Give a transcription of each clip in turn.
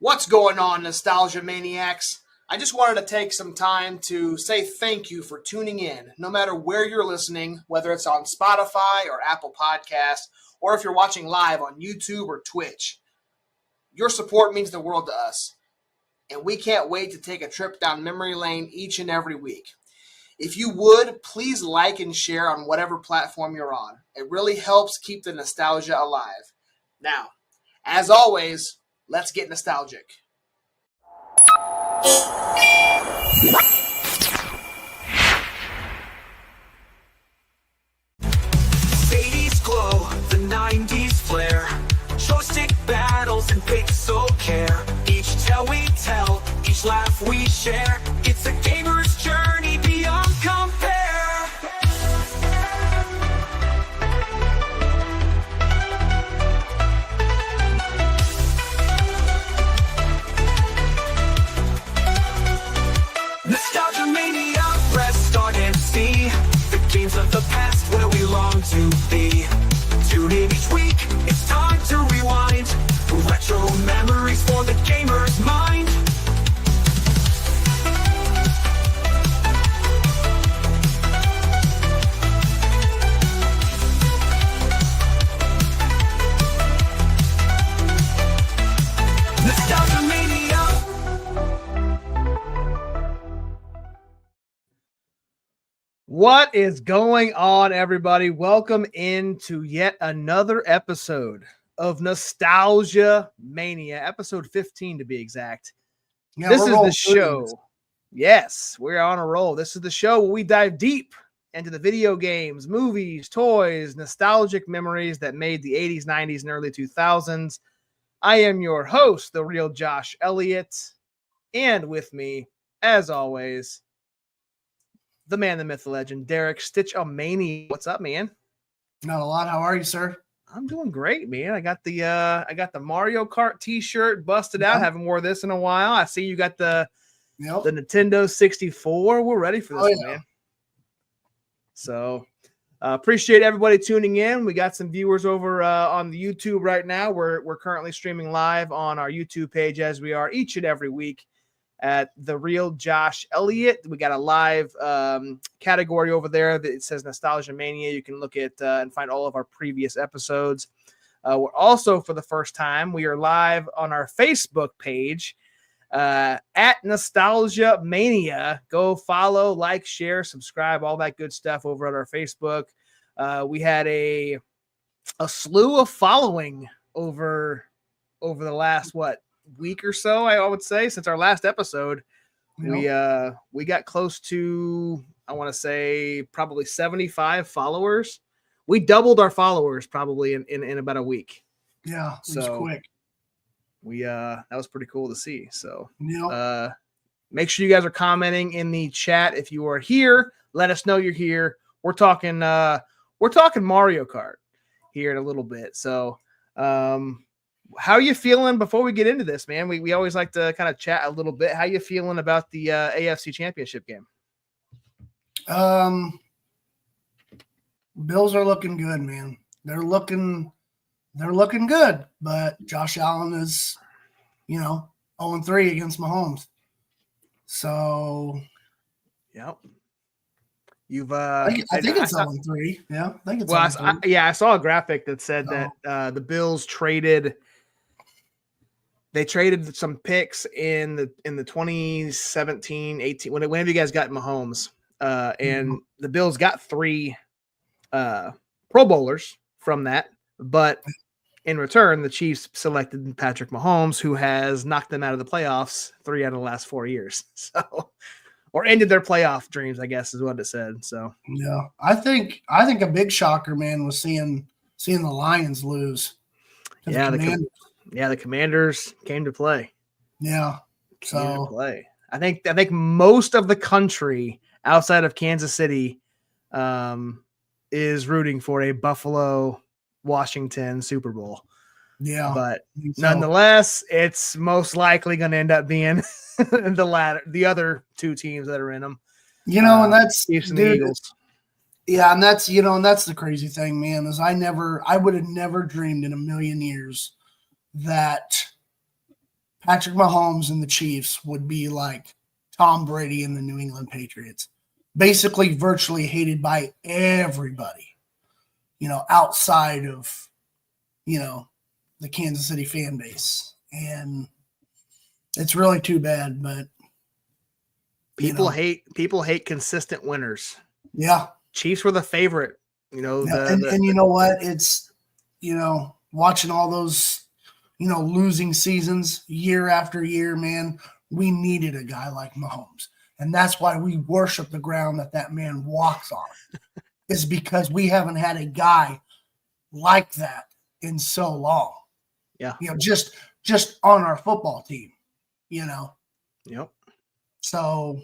What's going on, Nostalgia Maniacs? I just wanted to take some time to say thank you for tuning in, no matter where you're listening, whether it's on Spotify or Apple Podcasts, or if you're watching live on YouTube or Twitch. Your support means the world to us, and we can't wait to take a trip down memory lane each and every week. If you would, please like and share on whatever platform you're on. It really helps keep the nostalgia alive. Now, as always, let's get nostalgic. '80s glow, the '90s flair, joystick battles and pixel care. Each tale we tell, each laugh we share. It's a gamer's journey beyond compare. Nostalgia Mania, press start and see the games of the past where we long to be. Tune in each week, it's time to rewind. Retro memories for the gamer's mind. Nostalgia Mania. What is going on, everybody? Welcome into yet another episode of Nostalgia Mania, episode 15 to be exact. Yeah, This we're is the rolling show. through this. Yes, we're on a roll. This is the show where we dive deep into the video games, movies, toys, nostalgic memories that made the 80s, 90s, and early 2000s. I am your host, the real Josh Elliott, and with me, as always, the man, the myth, the legend, Derrick Stich. Mania. What's up, man? Not a lot. How are you, sir? I'm doing great, man. I got the Mario Kart t-shirt busted out. Haven't wore this in a while. I see you got the Nintendo 64. We're ready for this, man. So appreciate everybody tuning in. We got some viewers over on the YouTube right now. We're currently streaming live on our YouTube page, as we are each and every week, at the real Josh Elliott. We got a live category over there that it says Nostalgia Mania. You can look at and find all of our previous episodes. We're also, for the first time, we are live on our Facebook page at Nostalgia Mania. Go follow, like, share, subscribe, all that good stuff over at our Facebook. We had a slew of following over the last week or so, I would say, since our last episode. We got close to, I want to say, probably 75 followers. We doubled our followers probably in about a week. Yeah, it was quick. That was pretty cool to see. So make sure you guys are commenting in the chat if you are here. Let us know you're here. We're talking Mario Kart here in a little bit. So how you feeling before we get into this, man? We always like to kind of chat a little bit. How you feeling about the AFC Championship game? Bills are looking good, man. They're looking good, but Josh Allen is, 0-3 against Mahomes. So, yep. You've I think it's 0-3. Yeah, I think it's 0-3. I saw a graphic that said that the Bills traded some picks in the 2017-18 whenever you guys got Mahomes, and the Bills got 3 Pro Bowlers from that, but in return, the Chiefs selected Patrick Mahomes, who has knocked them out of the playoffs 3 out of the last 4 years. So, or ended their playoff dreams, I guess is what it said. So, yeah, I think a big shocker, man, was seeing the Lions lose. Yeah, the Commanders came to play. Yeah, so play. I think most of the country outside of Kansas City is rooting for a Buffalo-Washington Super Bowl. Yeah, but nonetheless, it's most likely going to end up being the other 2 teams that are in them. And that's Chiefs and the Eagles. Yeah, and that's the crazy thing, man, is I would have never dreamed in a million years that Patrick Mahomes and the Chiefs would be like Tom Brady and the New England Patriots. Basically, virtually hated by everybody, outside of, the Kansas City fan base. And it's really too bad, but people hate consistent winners. Yeah. Chiefs were the favorite, and you know what? It's, watching all those, losing seasons year after year, man, we needed a guy like Mahomes. And that's why we worship the ground that man walks on, is because we haven't had a guy like that in so long. Yeah. Just on our football team, Yep. So,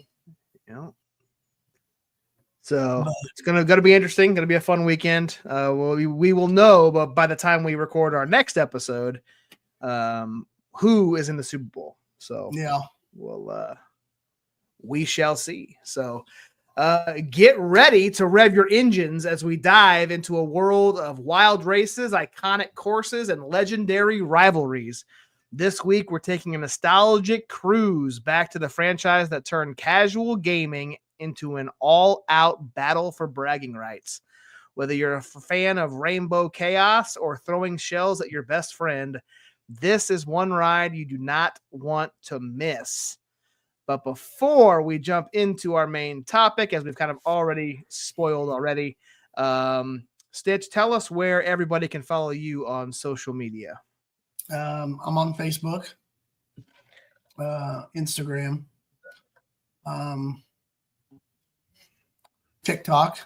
So it's gonna be interesting. Gonna be a fun weekend. We will know, but by the time we record our next episode, who is in the Super Bowl. So yeah, we shall see. So get ready to rev your engines as we dive into a world of wild races, iconic courses, and legendary rivalries. This week, we're taking a nostalgic cruise back to the franchise that turned casual gaming into an all-out battle for bragging rights. Whether you're a fan of Rainbow Chaos or throwing shells at your best friend, this is one ride you do not want to miss. But before we jump into our main topic, as we've kind of already spoiled already, Stitch, tell us where everybody can follow you on social media. I'm on Facebook, Instagram, TikTok,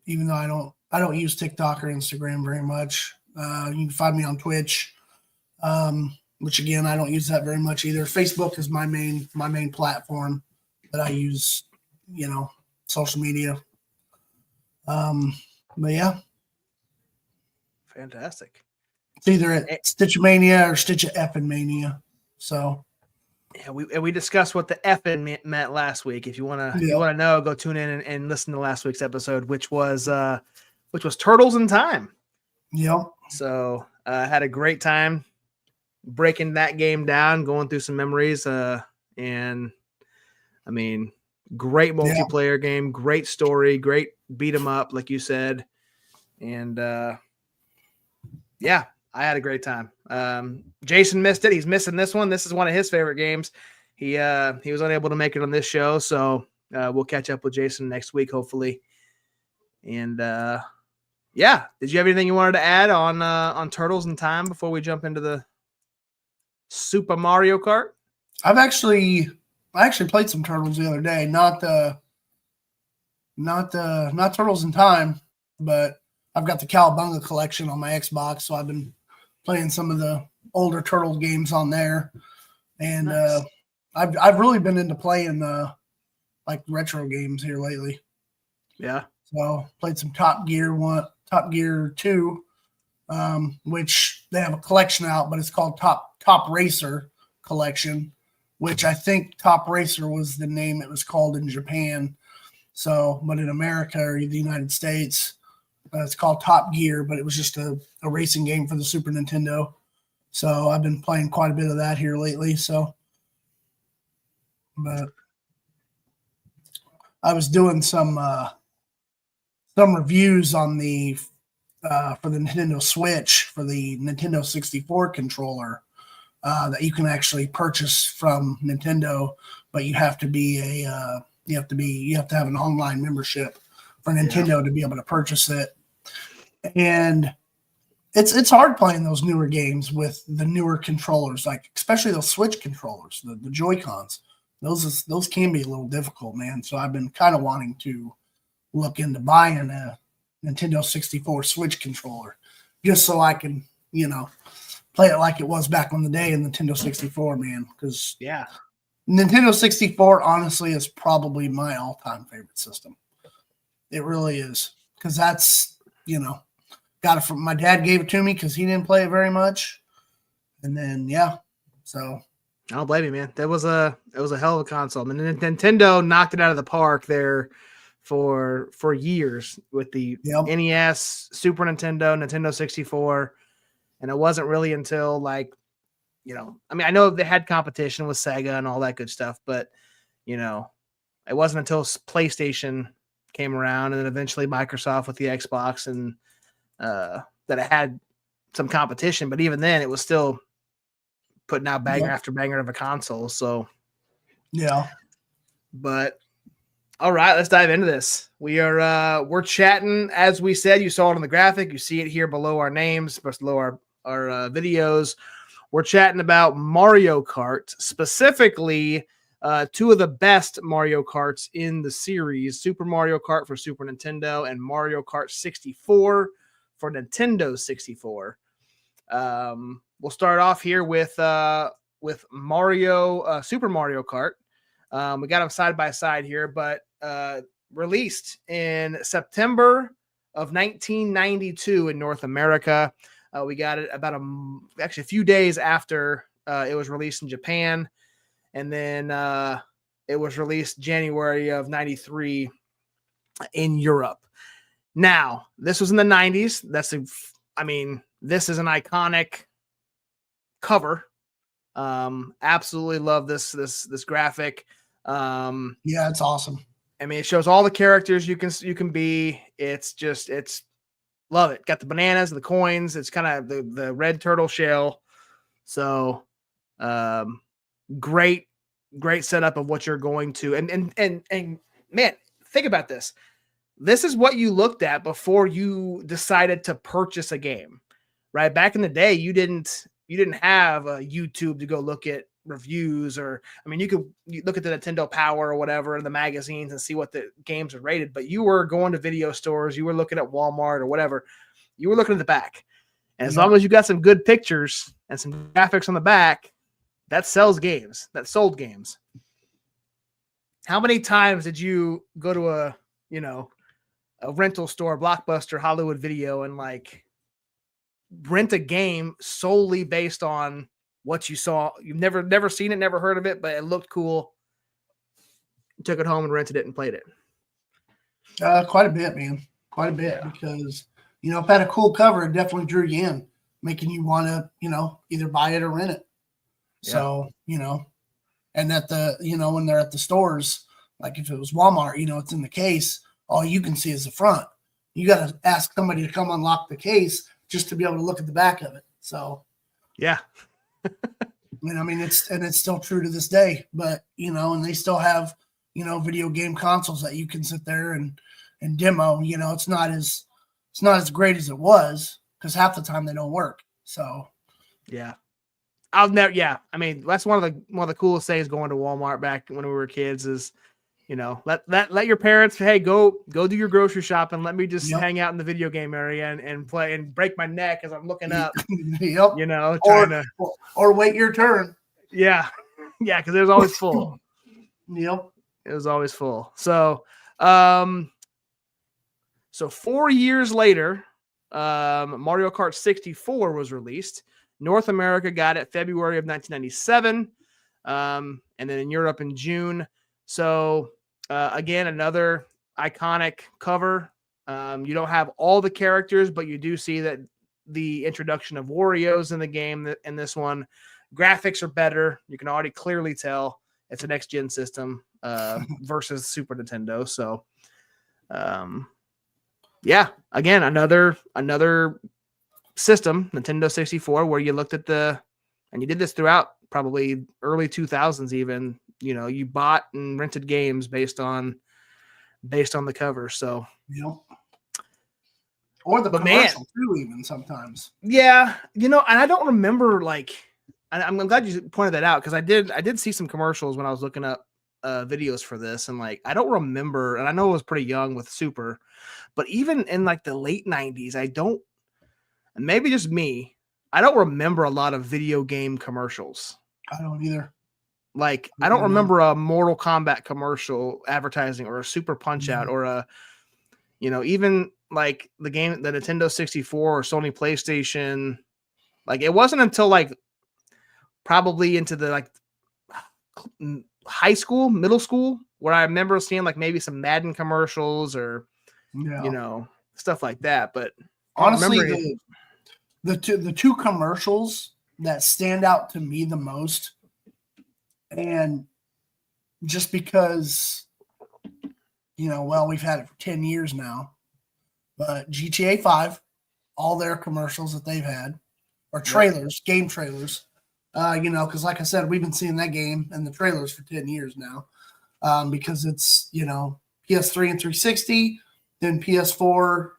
even though I don't use TikTok or Instagram very much. You can find me on Twitch, which again, I don't use that very much either. Facebook is my main platform that I use, social media. But yeah. Fantastic. It's either at Stitch Mania or Stitch Ep015 Mania. So yeah, we discussed what the effing meant last week. If you want to know, go tune in and listen to last week's episode, which was Turtles in Time. Yep. So I had a great time breaking that game down, going through some memories. And I mean, great multiplayer game, great story, great beat 'em up, like you said. And yeah, I had a great time. Jason missed it. He's missing this one. This is one of his favorite games. He was unable to make it on this show, so we'll catch up with Jason next week, hopefully. And yeah, did you have anything you wanted to add on Turtles in Time before we jump into the Super Mario Kart? I actually played some Turtles the other day. Not Turtles in Time, but I've got the Cowabunga collection on my Xbox, so I've been playing some of the older Turtles games on there. And nice. I've really been into playing like retro games here lately. Yeah. So played some Top Gear 2, which they have a collection out, but it's called Top Racer Collection, which I think Top Racer was the name it was called in Japan. So, but in America or the United States, it's called Top Gear, but it was just a racing game for the Super Nintendo. So I've been playing quite a bit of that here lately. So, but I was doing some reviews on the for the Nintendo Switch for the Nintendo 64 controller that you can actually purchase from Nintendo, but you have to be you have to have an online membership for Nintendo to be able to purchase it. And it's hard playing those newer games with the newer controllers, like especially those Switch controllers, the Joy-Cons. Those can be a little difficult, man. So I've been kind of wanting to look into buying a Nintendo 64 Switch controller just so I can, play it like it was back in the day in Nintendo 64, man. Because Nintendo 64, honestly, is probably my all-time favorite system. It really is. Because that's, got it from my dad gave it to me because he didn't play it very much. And then, so. I don't blame you, man. It was a hell of a console. I mean, Nintendo knocked it out of the park there for years with the NES, Super Nintendo, Nintendo 64. And it wasn't really until like I mean, I know they had competition with Sega and all that good stuff, but it wasn't until PlayStation came around and then eventually Microsoft with the Xbox and that it had some competition. But even then, it was still putting out banger after banger of a console. So, yeah. But all right, let's dive into this. We're chatting, as we said. You saw it on the graphic. You see it here below our names, below our videos. We're chatting about Mario Kart, specifically two of the best Mario Karts in the series: Super Mario Kart for Super Nintendo and Mario Kart 64 for Nintendo 64. We'll start off here with Super Mario Kart. We got them side by side here, but released in September of 1992 in North America. We got it about a few days after it was released in Japan, and then it was released January of 93 in Europe. Now, this was in the 90s. This is an iconic cover. Absolutely love this graphic. Yeah, it's awesome. I mean, it shows all the characters you can be. It's love it. Got the bananas, the coins. It's kind of the red turtle shell. So, great setup of what you're going to. And man, think about this. This is what you looked at before you decided to purchase a game, right? Back in the day, you didn't have a YouTube to go look at reviews, or you look at the Nintendo Power or whatever in the magazines and see what the games are rated, but you were going to video stores, you were looking at Walmart or whatever, you were looking at the back, and as long as you got some good pictures and some graphics on the back, that sold games. How many times did you go to a rental store, Blockbuster, Hollywood Video, and rent a game solely based on what you saw? You've never seen it, never heard of it, but it looked cool. You took it home and rented it and played it. Quite a bit, man. Quite a bit, because if it had a cool cover, it definitely drew you in, making you want to either buy it or rent it. So and at the when they're at the stores, like if it was Walmart, it's in the case, all you can see is the front. You got to ask somebody to come unlock the case just to be able to look at the back of it. So yeah. It's still true to this day, but and they still have video game consoles that you can sit there and demo. It's not as great as it was, because half the time they don't work. So yeah, that's one of the coolest things going to Walmart back when we were kids is let your parents, hey, go do your grocery shopping. Let me just hang out in the video game area and play and break my neck as I'm looking up. Or wait your turn. Yeah, because it was always full. Yep, it was always full. So, 4 years later, Mario Kart 64 was released. North America got it February of 1997, and then in Europe in June. So, again, another iconic cover. You don't have all the characters, but you do see that the introduction of Wario's in the game in this one. Graphics are better. You can already clearly tell it's a next-gen system versus Super Nintendo. So, again, another system, Nintendo 64, where you looked at and you did this throughout probably early 2000s even. You bought and rented games based on the cover. So, or the commercial too, even sometimes. Yeah, and I don't remember I'm glad you pointed that out, because I did see some commercials when I was looking up videos for this, and I don't remember, and I know I was pretty young with Super, but even in the late 90s, and maybe just me, I don't remember a lot of video game commercials. I don't either. I don't remember a Mortal Kombat commercial advertising, or a Super Punch Out, or a, even the game, the Nintendo 64 or Sony PlayStation. It wasn't until probably into the high school, middle school, where I remember seeing maybe some Madden commercials or, stuff like that. But honestly, the two commercials that stand out to me the most. And just because, we've had it for 10 years now, but GTA 5, all their commercials that they've had, or trailers, game trailers, because like I said, we've been seeing that game and the trailers for 10 years now, because it's, PS3 and 360, then PS4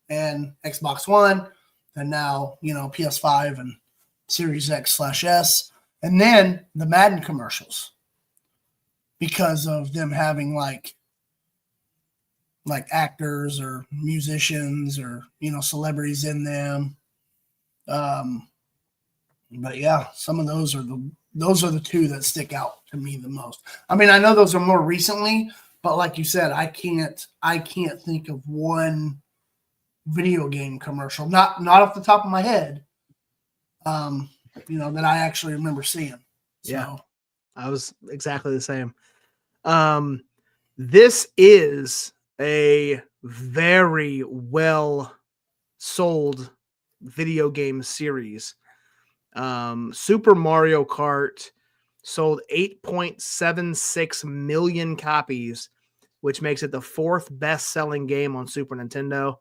and Xbox One, and now, PS5 and Series X/S, and then the Madden commercials, because of them having like actors or musicians or, celebrities in them. But yeah, some of those are the two that stick out to me the most. I mean, I know those are more recently, but like you said, I can't think of one video game commercial, not off the top of my head, that I actually remember seeing. So. Yeah, I was exactly the same. This is a very well sold video game series. Super Mario Kart sold 8.76 million copies, which makes it the 4th best selling game on Super Nintendo,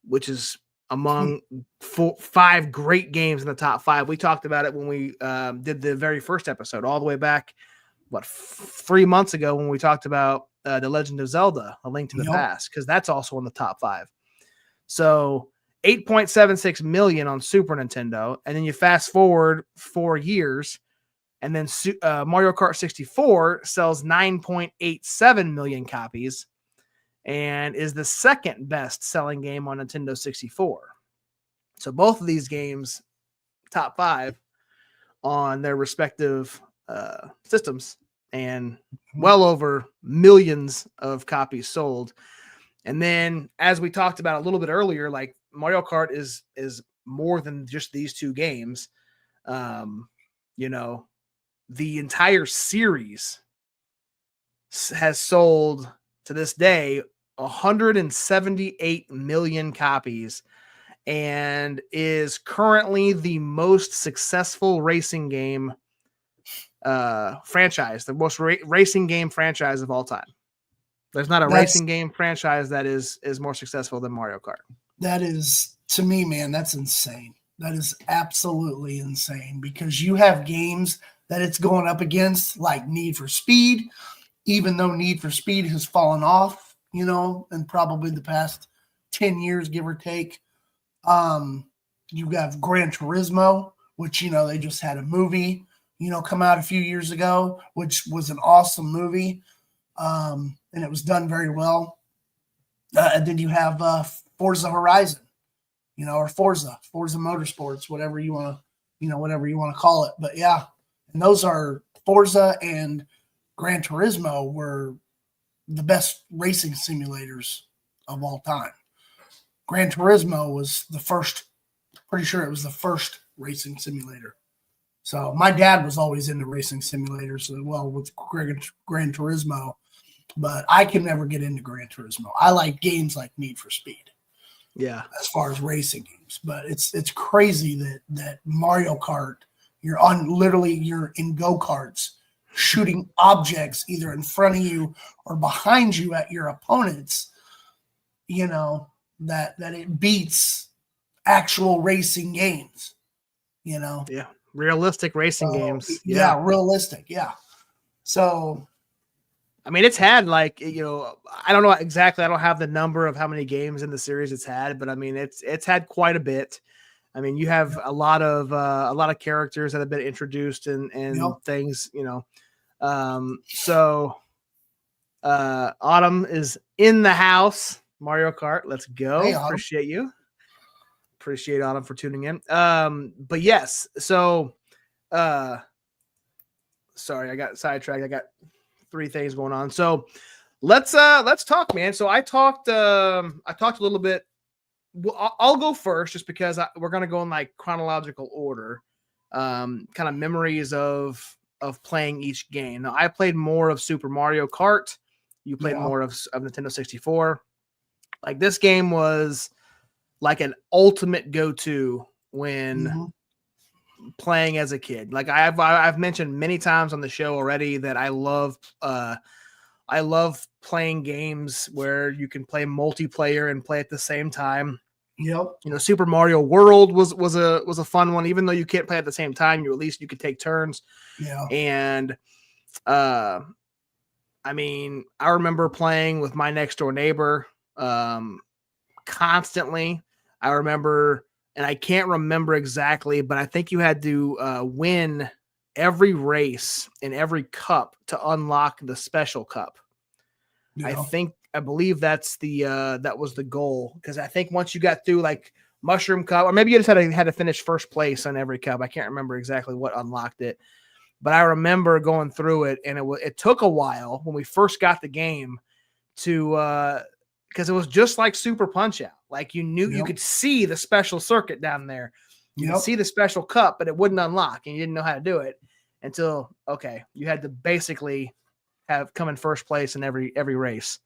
which is among 5 great games in the top 5. We talked about it when we did the very first episode, all the way back, 3 months ago, when we talked about The Legend of Zelda, A Link to the Past, because that's also in the top 5. So 8.76 million on Super Nintendo, and then you fast forward 4 years, and then Mario Kart 64 sells 9.87 million copies and is the 2nd best selling game on Nintendo 64. So both of these games, top 5 on their respective systems, and well over millions of copies sold. And then, as we talked about a little bit earlier, like Mario Kart is more than just these 2 games. The entire series has sold to this day 178 million copies and is currently the most successful racing game franchise, the most racing game franchise of all time. There's not a racing game franchise that is more successful than Mario Kart. That is, to me, man, that's insane. That is absolutely insane, because you have games that it's going up against, like Need for Speed, even though Need for Speed has fallen off, in probably the past 10 years, give or take. You have Gran Turismo, which, they just had a movie, come out a few years ago, which was an awesome movie. And it was done very well. And then you have Forza Horizon, or Forza Motorsports, whatever you want to call it. But yeah, and those are Forza and Gran Turismo were the best racing simulators of all time. Gran Turismo was the first, pretty sure it was the first racing simulator. So my dad was always into racing simulators as well with Gran Turismo, but I can never get into Gran Turismo. I like games like Need for Speed. Yeah. As far as racing games, but it's crazy that Mario Kart, you're in go-karts shooting objects either in front of you or behind you at your opponents, that it beats actual racing games, Yeah. Realistic racing games. Yeah. Realistic. Yeah. So, I mean, it's had I don't know exactly. I don't have the number of how many games in the series it's had, but I mean, it's had quite a bit. I mean, you have a lot of characters that have been introduced and things, So Autumn is in the house. Mario Kart. Let's go. Hey, appreciate you. Appreciate Autumn for tuning in. But yes, so sorry, I got sidetracked. I got 3 things going on. So let's talk, man. So I talked a little bit. Well, I'll go first just because we're going to go in like chronological order, kind of memories of playing each game. Now, I played more of Super Mario Kart. You played more of Nintendo 64. Like, this game was like an ultimate go-to when playing as a kid. Like I've mentioned many times on the show already that I love playing games where you can play multiplayer and play at the same time. Yep. You know, Super Mario World was a fun one. Even though you can't play at the same time, at least you could take turns. Yeah. And I mean, I remember playing with my next door neighbor constantly. I remember, and I can't remember exactly, but I think you had to win every race in every cup to unlock the special cup. Yeah. I believe that's that was the goal, because I think once you got through like Mushroom Cup, or maybe you just had to finish first place on every cup. I can't remember exactly what unlocked it, but I remember going through it, and it took a while when we first got the game to because it was just like Super Punch Out. Like you knew you could see the special circuit down there. You could see the special cup, but it wouldn't unlock, and you didn't know how to do it until you had to basically have come in first place in every race.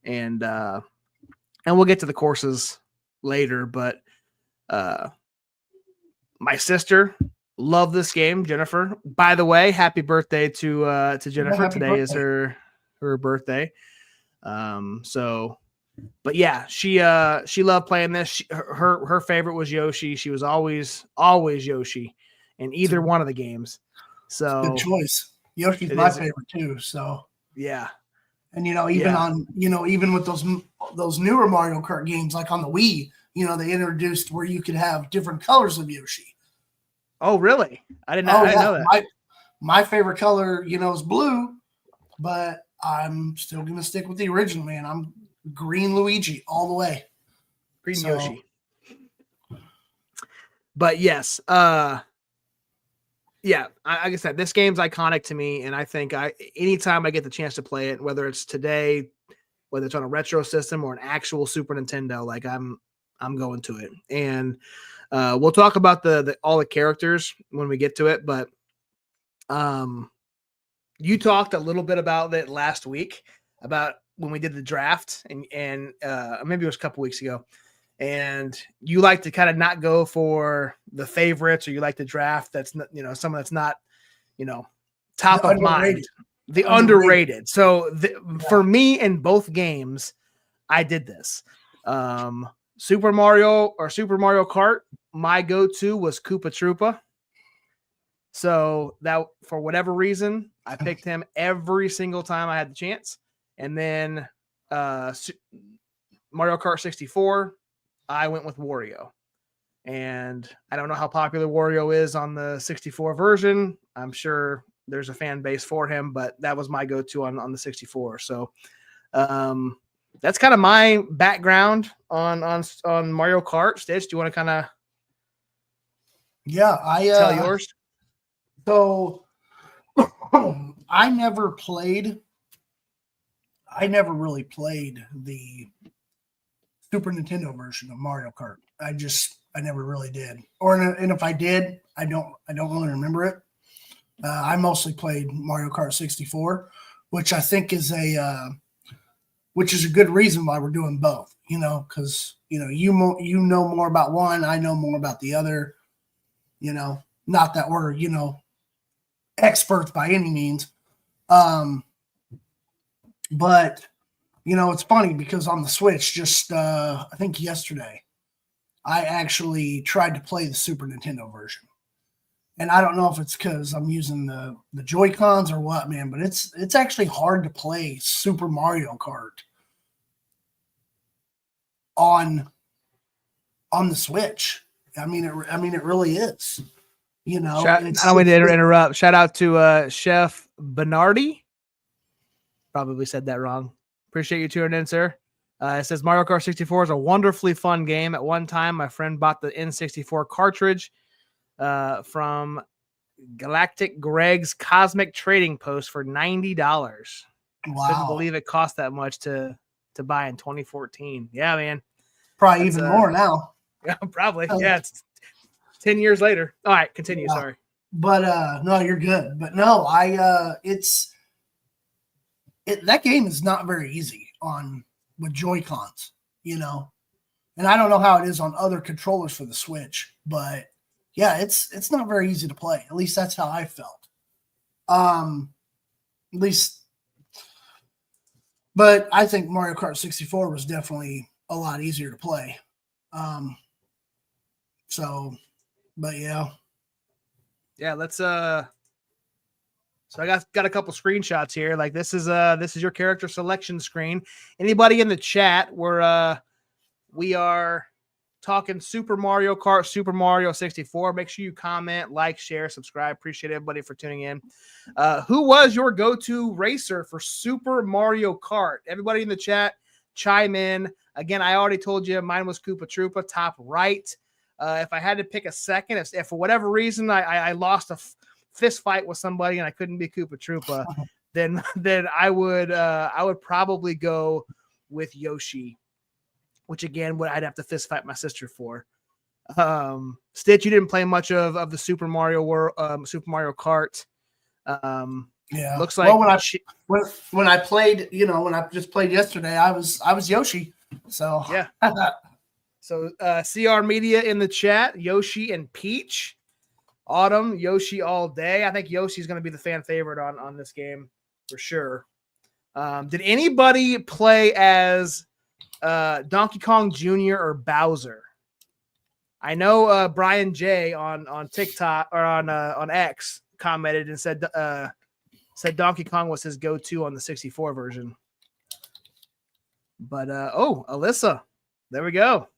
And we'll get to the courses later, but my sister loved this game, Jennifer. By the way, happy birthday to Jennifer. Happy Today birthday. is her birthday. But yeah, she loved playing this. Her favorite was Yoshi. She was always Yoshi in either one of the games. So good choice. Yoshi's my favorite too. So yeah. And even with those newer Mario Kart games, like on the Wii, they introduced where you could have different colors of Yoshi. Oh, really? I didn't know that. My favorite color, is blue, but I'm still gonna stick with the original, man. I'm green Luigi all the way. Green Yoshi. But yes, yeah, like I said, this game's iconic to me, and I think anytime I get the chance to play it, whether it's today, whether it's on a retro system or an actual Super Nintendo, like I'm going to it. And we'll talk about all the characters when we get to it, but you talked a little bit about it last week about when we did the draft, and maybe it was a couple weeks ago. And you like to kind of not go for the favorites, or you like to draft that's not, someone that's not, top of mind, the underrated. So for me in both games, I did this. Super Mario Kart, my go-to was Koopa Troopa. So that, for whatever reason, I picked him every single time I had the chance. And then Mario Kart 64, I went with Wario. And I don't know how popular Wario is on the 64 version. I'm sure there's a fan base for him, but that was my go-to on the 64. So that's kind of my background on Mario Kart. Stitch, do you want to kind of tell yours? So I never really played the Super Nintendo version of Mario Kart. I never really did. And if I did, I don't really remember it. I mostly played Mario Kart 64, which I think is which is a good reason why we're doing both, because you know more about one, I know more about the other, not that we're, experts by any means. But it's funny because on the Switch, just I think yesterday, I actually tried to play the Super Nintendo version. And I don't know if it's because I'm using the Joy-Cons or what, man, but it's actually hard to play Super Mario Kart on the Switch. I mean, it really is. I don't mean to interrupt. Shout out to Chef Bernardi. Probably said that wrong. Appreciate you tuning in, sir. It says Mario Kart 64 is a wonderfully fun game. At one time, my friend bought the N64 cartridge from Galactic Greg's Cosmic Trading Post for $90. Wow. Couldn't believe it cost that much to buy in 2014. Yeah, man. Probably even more now. Yeah, probably. Yeah, it's 10 years later. All right, continue. Yeah. Sorry. But no, you're good. But no, that game is not very easy with Joy-Cons, and I don't know how it is on other controllers for the Switch, but yeah, it's not very easy to play. At least that's how I felt. At least, but I think Mario Kart 64 was definitely a lot easier to play. But yeah. Yeah, let's so I got a couple screenshots here. Like this is your character selection screen. Anybody in the chat, we are talking Super Mario Kart, Super Mario 64. Make sure you comment, like, share, subscribe. Appreciate everybody for tuning in. Who was your go-to racer for Super Mario Kart? Everybody in the chat, chime in. Again, I already told you mine was Koopa Troopa, top right. If I had to pick a second, if for whatever reason I lost a fist fight with somebody and I couldn't be Koopa Troopa, then I would probably go with Yoshi, which again I'd have to fist fight my sister for. Stitch, you didn't play much of the Super Mario Super Mario Kart. Yeah, looks like when I played, when I just played yesterday, I was Yoshi. So yeah. So CR Media in the chat, Yoshi and Peach. Autumn, Yoshi all day. I think Yoshi's going to be the fan favorite on this game for sure. Did anybody play as Donkey Kong Jr. or Bowser? I know Brian J on TikTok or on X commented and said Donkey Kong was his go-to on the 64 version. But Alyssa, there we go.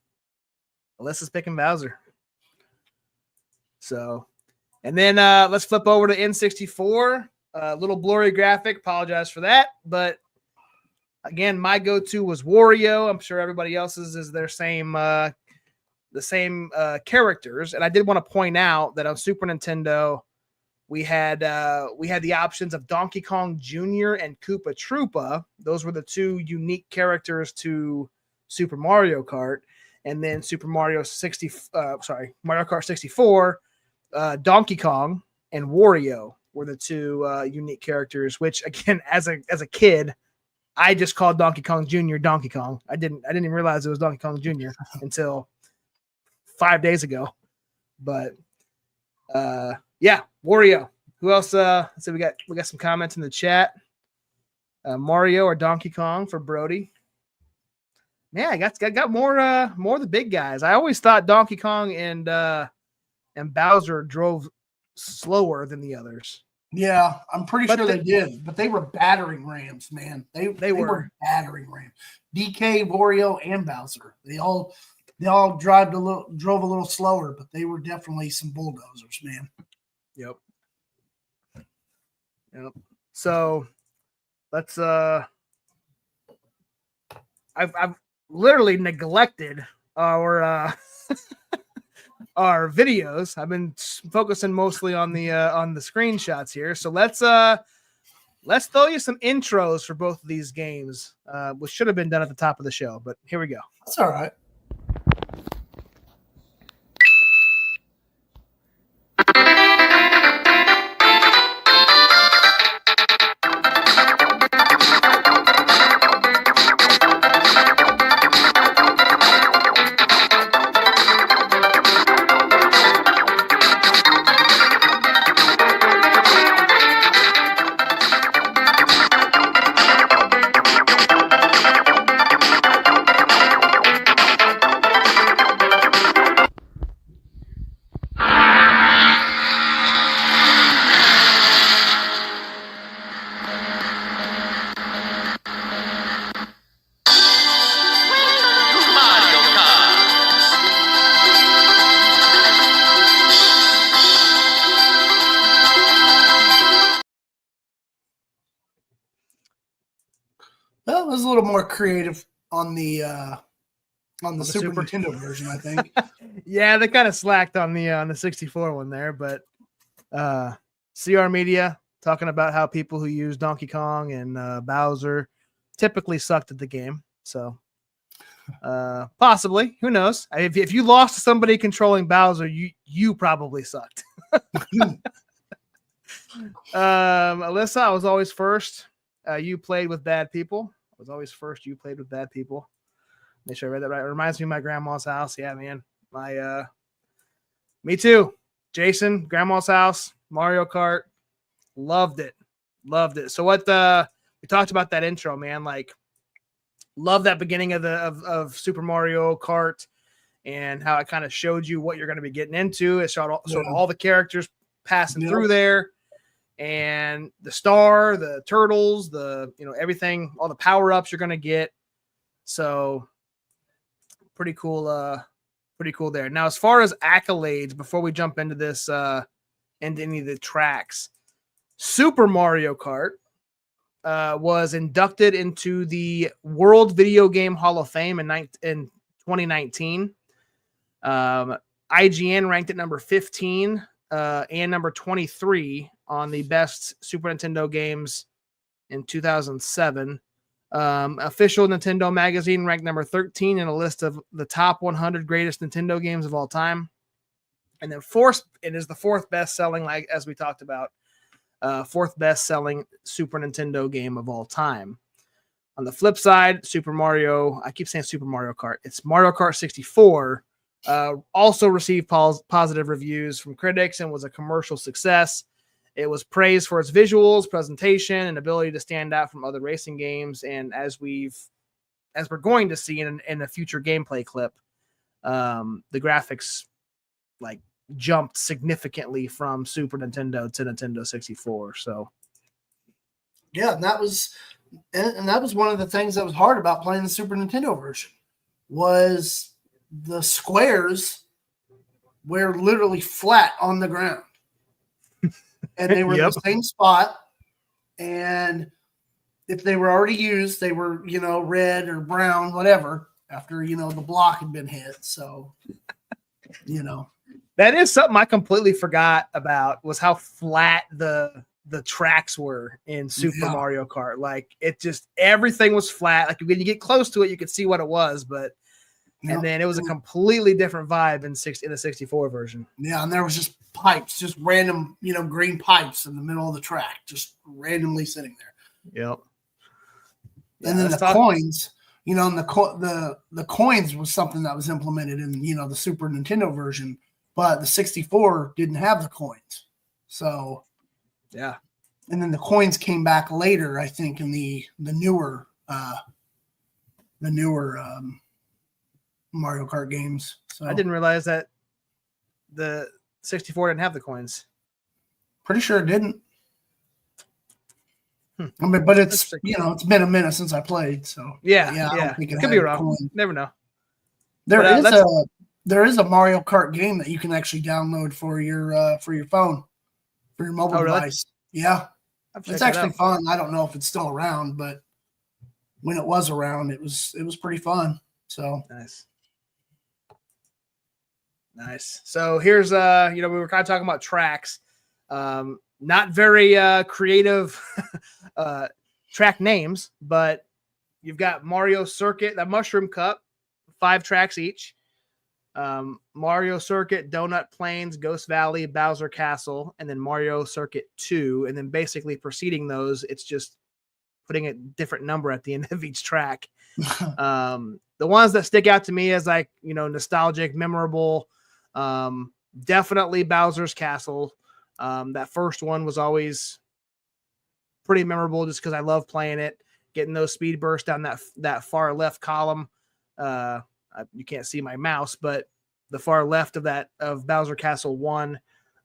Alyssa's picking Bowser. So, and then let's flip over to N64. Little blurry graphic. Apologize for that. But again, my go-to was Wario. I'm sure everybody else's is their same, the same characters. And I did want to point out that on Super Nintendo, we had the options of Donkey Kong Jr. and Koopa Troopa. Those were the two unique characters to Super Mario Kart. And then Mario Kart 64, Donkey Kong and Wario were the two unique characters, which again, as a kid, I just called Donkey Kong Jr. Donkey Kong. I didn't even realize it was Donkey Kong Jr. until 5 days ago. But yeah, Wario. Who else? Let's see, we got some comments in the chat. Mario or Donkey Kong for Brody. Yeah, I got more of the big guys. I always thought Donkey Kong and Bowser drove slower than the others. Yeah, I'm pretty sure they did, but they were battering rams, man. They were battering rams. DK, Wario, and Bowser. They all drove a little slower, but they were definitely some bulldozers, man. Yep. So let's I've literally neglected our our videos. I've been focusing mostly on the screenshots here. So let's throw you some intros for both of these games, which should have been done at the top of the show, but here we go. That's all right. Well, it was a little more creative on the Super Nintendo version, I think. Yeah, they kind of slacked on the 64 one there, but CR Media talking about how people who use Donkey Kong and Bowser typically sucked at the game. So possibly, who knows? If you lost to somebody controlling Bowser, you probably sucked. Alyssa, I was always first. You played with bad people. I was always first. You played with bad people. Make sure I read that right. It reminds me of my grandma's house. Yeah, man. Me too. Jason, grandma's house, Mario Kart, loved it. So what we talked about that intro, man, like love that beginning of Super Mario Kart and how it kind of showed you what you're going to be getting into. It showed sort of all the characters passing through there, and the star, the turtles, the everything, all the power-ups you're going to get. So pretty cool there. Now, as far as accolades, before we jump into this into any of the tracks, Super Mario Kart was inducted into the World Video Game Hall of Fame in 2019. IGN ranked it number 15 and number 23 on the best Super Nintendo games in 2007. Official Nintendo magazine ranked number 13 in a list of the top 100 greatest Nintendo games of all time. And then it is the fourth best selling, like as we talked about, fourth best selling Super Nintendo game of all time. On the flip side, I keep saying Super Mario Kart. It's Mario Kart 64. Also received positive reviews from critics and was a commercial success. It was praised for its visuals, presentation, and ability to stand out from other racing games. And as we're going to see in a future gameplay clip, the graphics like jumped significantly from Super Nintendo to Nintendo 64. So, yeah, and that was one of the things that was hard about playing the Super Nintendo version was the squares were literally flat on the ground. And they were in the same spot. And if they were already used, they were, red or brown, whatever, after, the block had been hit. So, That is something I completely forgot about, was how flat the tracks were in Super Mario Kart. Like, everything was flat. Like, when you get close to it, you could see what it was, but and then it was a completely different vibe in the 64 version. Yeah, and there was just pipes, just random, green pipes in the middle of the track, just randomly sitting there. Yep. And then the coins, and the coins was something that was implemented in, the Super Nintendo version, but the 64 didn't have the coins. So, yeah. And then the coins came back later, I think, in the newer Mario Kart games. So I didn't realize that the 64 didn't have the coins. Pretty sure it didn't. I mean, but it's it's been a minute since I played, so yeah. I don't think it could be wrong. Never know. There is a Mario Kart game that you can actually download for your phone, for your mobile device. Yeah, it's actually fun. I don't know if it's still around, but when it was around, it was pretty fun. So nice. So here's we were kind of talking about tracks. Not very creative track names, but you've got Mario Circuit, that Mushroom Cup, 5 tracks each. Mario Circuit, Donut Plains, Ghost Valley, Bowser Castle, and then Mario Circuit 2. And then basically preceding those, it's just putting a different number at the end of each track. The ones that stick out to me as nostalgic, memorable, definitely Bowser's Castle. That first one was always pretty memorable just because I love playing it, getting those speed bursts down that far left column. You can't see my mouse, but the far left of Bowser Castle 1.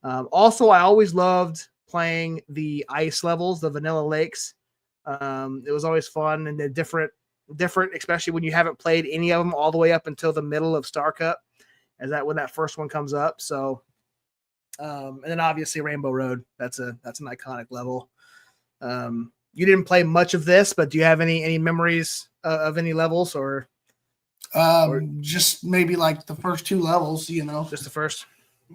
Also, I always loved playing the ice levels, the vanilla lakes. It was always fun and different, especially when you haven't played any of them all the way up until the middle of Star Cup, when that first one comes up. So, and then obviously Rainbow Road. That's an iconic level. You didn't play much of this, but do you have any memories of any levels or just maybe like the first 2 levels, just the first?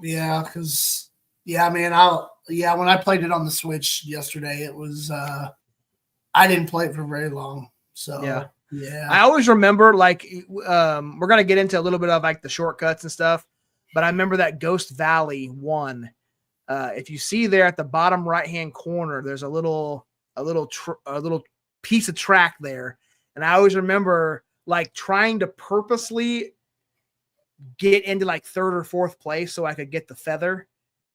Yeah. Cause when I played it on the Switch yesterday, it was, I didn't play it for very long. So yeah. I always remember we're going to get into a little bit of like the shortcuts and stuff, but I remember that Ghost Valley 1. If you see there at the bottom right-hand corner, there's a little piece of track there. And I always remember like trying to purposely get into like 3rd or 4th place so I could get the feather.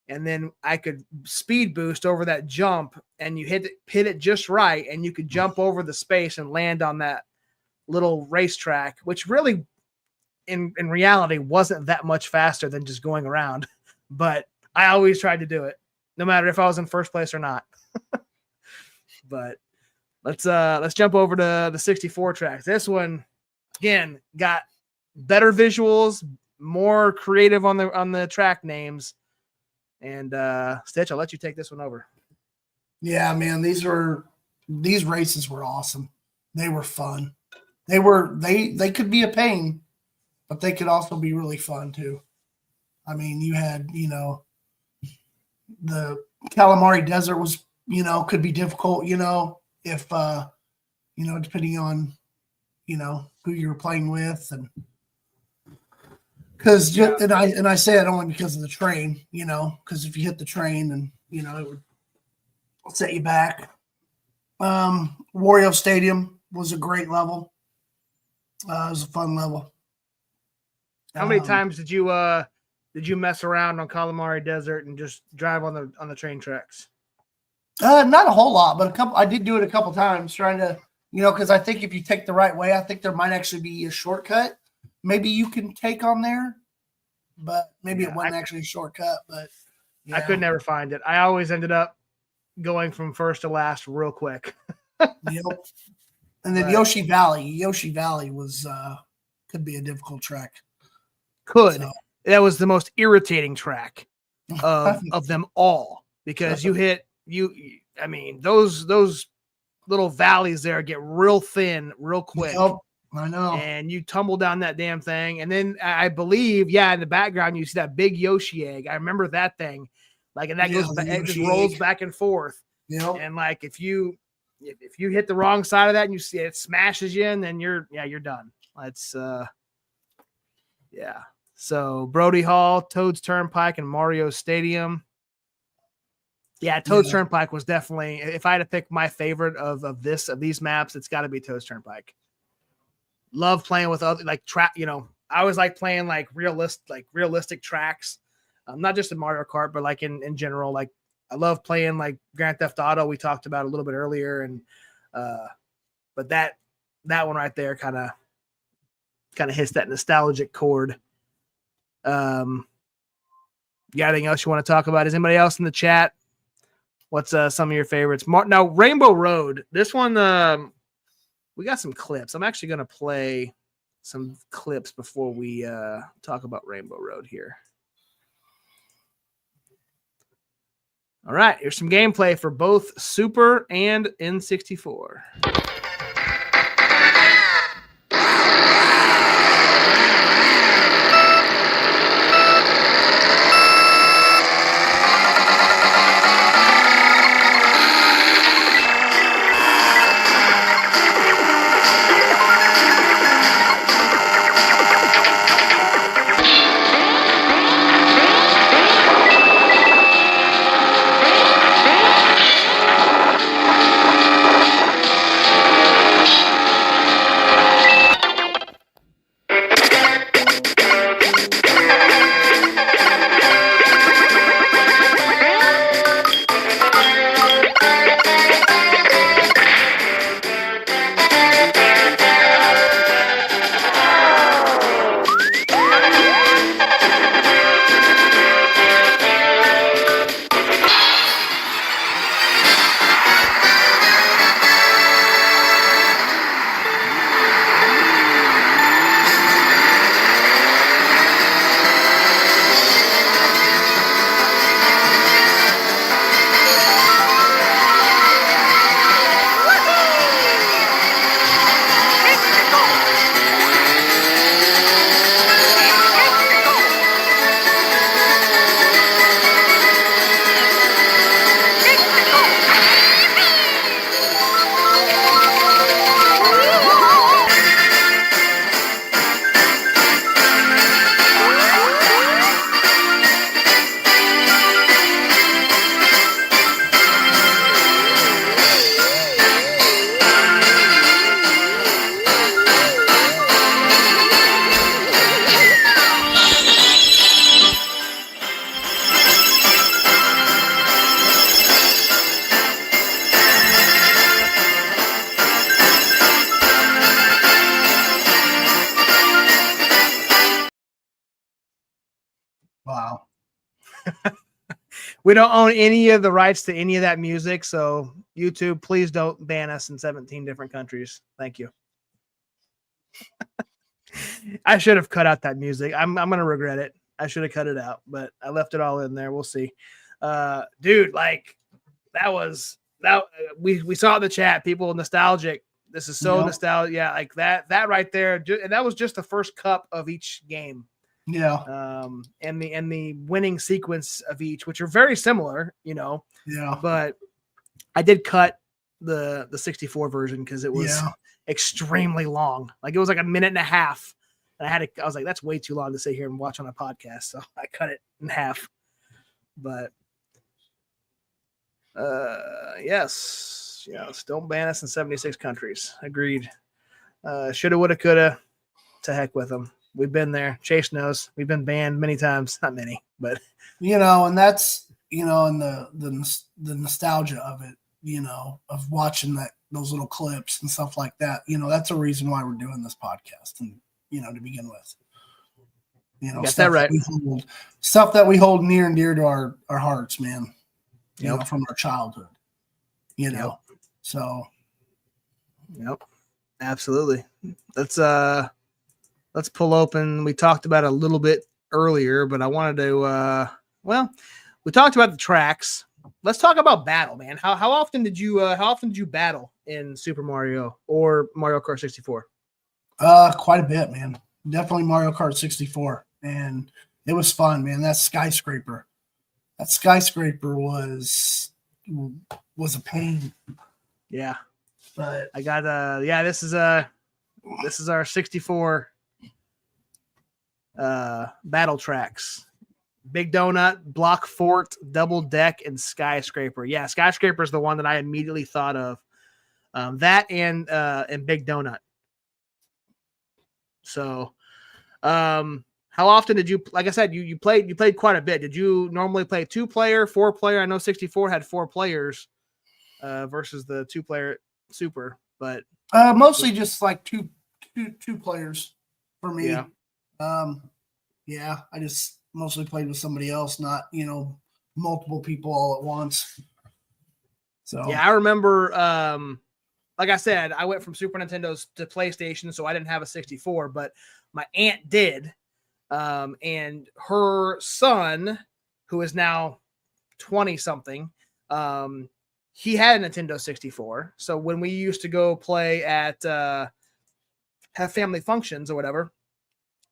and then I could speed boost over that jump, and you hit it just right, and you could jump over the space and land on that little racetrack, which really in reality wasn't that much faster than just going around. But I always tried to do it, no matter if I was in first place or not. But let's jump over to the 64 tracks. This one, again, got better visuals, more creative on the track names. And Stich, I'll let you take this one over. Yeah, man, these races were awesome. They were fun. They could be a pain, but they could also be really fun too. I mean, you had, the Calamari Desert was, could be difficult, if depending on, who you were playing with, and because and I say it only because of the train, because if you hit the train, then it would set you back. Wario Stadium was a great level. It was a fun level. How many times did you mess around on Calamari Desert and just drive on the train tracks? Not a whole lot, but I did do it a couple times, trying to, because I think if you take the right way, I think there might actually be a shortcut. Maybe you can take on there, but maybe it wasn't actually a shortcut. But I could never find it. I always ended up going from first to last real quick. Yep. And then Yoshi Valley was could be a difficult track. That was the most irritating track of them all, because those little valleys there get real thin real quick. Yep, I know. And you tumble down that damn thing, and then I believe, in the background you see that big Yoshi egg. I remember that thing, and that goes back, it just rolls back and forth. Yep. And if you hit the wrong side of that and you see it smashes you, and then you're done. It's So Brody Hall, Toad's Turnpike, and Mario Stadium. Yeah, Toad's Turnpike was definitely, if I had to pick my favorite of these maps, it's got to be Toad's Turnpike. Love playing with other I always like playing realistic tracks, not just in Mario Kart, but in general. I love playing Grand Theft Auto, we talked about a little bit earlier, and but that one right there kind of hits that nostalgic chord. You got anything else you want to talk about? Is anybody else in the chat? What's some of your favorites? Now, Rainbow Road. This one, we got some clips. I'm actually going to play some clips before we talk about Rainbow Road here. All right, here's some gameplay for both Super and N64. Wow. We don't own any of the rights to any of that music, so YouTube, please don't ban us in 17 different countries. Thank you. I should have cut out that music. I'm gonna regret it. I should have cut it out, but I left it all in there. We'll see. Dude, like we saw in the chat, people nostalgic. This is so nostalgic. Yeah, like that right there. And that was just the first cup of each game. Yeah. And the winning sequence of each, which are very similar, Yeah. But I did cut the 64 version because it was extremely long. Like it was like a minute and a half. And I was like, that's way too long to sit here and watch on a podcast. So I cut it in half. But yes, don't ban us in 76 countries. Agreed. Shoulda, woulda, coulda. To heck with them. We've been there. Chase knows. We've been banned many times. Not many, but and that's and the nostalgia of it, of watching those little clips and stuff like that. That's a reason why we're doing this podcast, and to begin with. Got that right. Stuff that we hold near and dear to our hearts, man. From our childhood. So. Yep. Absolutely. Let's pull open. We talked about it a little bit earlier, but I wanted to, we talked about the tracks. Let's talk about battle, man. How often did you battle in Super Mario or Mario Kart 64? Quite a bit, man. Definitely Mario Kart 64. And it was fun, man. That skyscraper was a pain. Yeah. But I got, this is our 64 battle tracks. Big Donut, Block Fort, Double Deck, and Skyscraper. Yeah, Skyscraper is the one that I immediately thought of. That and Big Donut. So, how often did you? Like I said, you played quite a bit. Did you normally play 2-player, 4-player? I know 64 had 4 players versus the 2-player Super, but mostly just like two players for me. Yeah. I just mostly played with somebody else, not multiple people all at once. So yeah, I remember. Like I said, I went from Super Nintendo's to PlayStation, so I didn't have a 64, but my aunt did. And her son, who is now 20 something, he had a Nintendo 64. So when we used to go play at have family functions or whatever,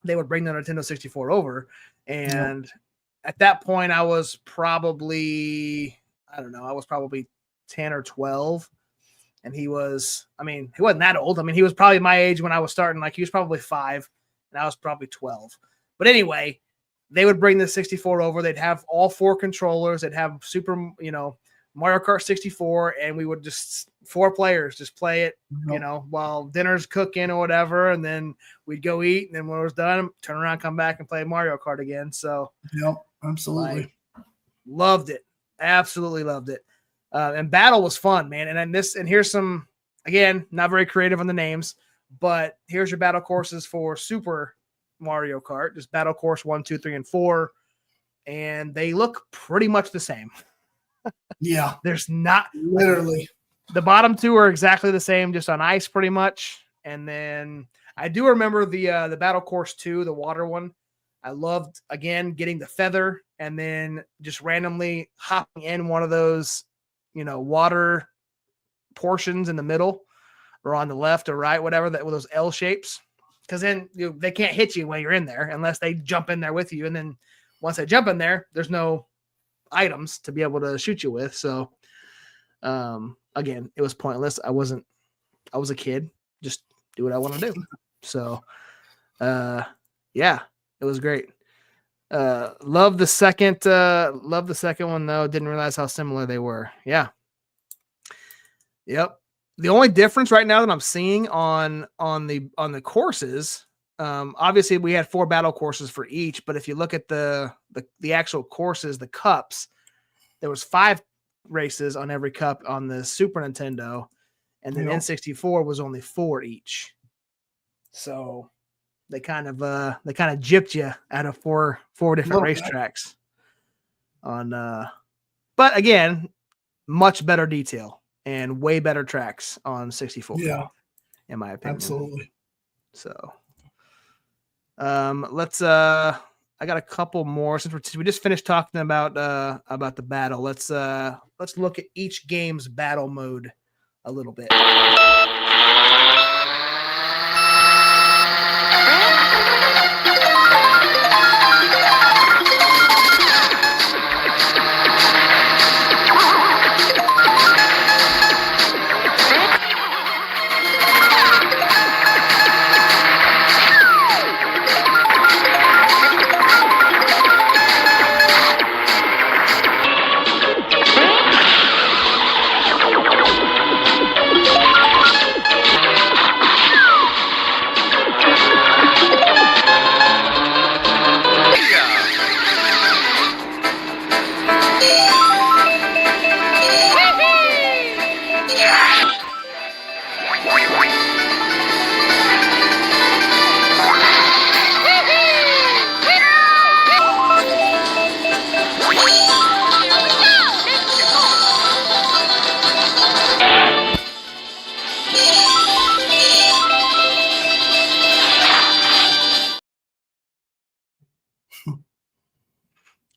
they would bring the Nintendo 64 over. And at that point, I was probably 10 or 12. And he wasn't that old. I mean, he was probably my age when I was starting. Like, he was probably 5, and I was probably 12. But anyway, they would bring the 64 over. They'd have all 4 controllers. They'd have Mario Kart 64, and we would just 4 players just play it, while dinner's cooking or whatever. And then we'd go eat, and then when it was done, turn around, come back, and play Mario Kart again. So, absolutely, loved it. Absolutely loved it. And battle was fun, man. And here's some, again, not very creative on the names, but here's your battle courses for Super Mario Kart. Just battle course 1, 2, 3, and 4. And they look pretty much the same. Yeah. There's not literally the bottom 2 are exactly the same, just on ice pretty much. And then I do remember the battle course 2, the water one. I loved, again, getting the feather and then just randomly hopping in one of those water portions in the middle or on the left or right, whatever, that with those L shapes. Because then they can't hit you when you're in there unless they jump in there with you. And then once they jump in there, there's no items to be able to shoot you with. So, again, it was pointless. I was a kid, just do what I want to do. So, yeah, it was great. Love the second one though. Didn't realize how similar they were. Yeah. Yep. The only difference right now that I'm seeing on the courses, obviously we had 4 battle courses for each, but if you look at the actual courses, the cups, there was 5 races on every cup on the Super Nintendo, and then N64 was only 4 each. So they kind of gypped you out of four different racetracks on but again, much better detail and way better tracks on 64. Yeah, in my opinion. Absolutely. So let's I got a couple more since we just finished talking about the battle. Let's look at each game's battle mode a little bit.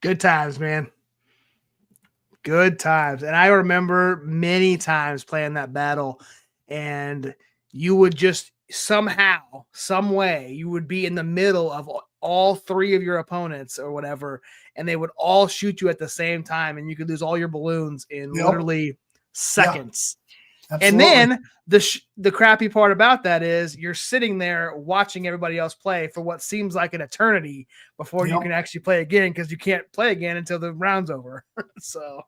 Good times, man. Good times. And I remember many times playing that battle, and you would just somehow, some way, you would be in the middle of all three of your opponents or whatever, and they would all shoot you at the same time, and you could lose all your balloons in literally seconds. And then the crappy part about that is you're sitting there watching everybody else play for what seems like an eternity before you can actually play again, because you can't play again until the round's over. So,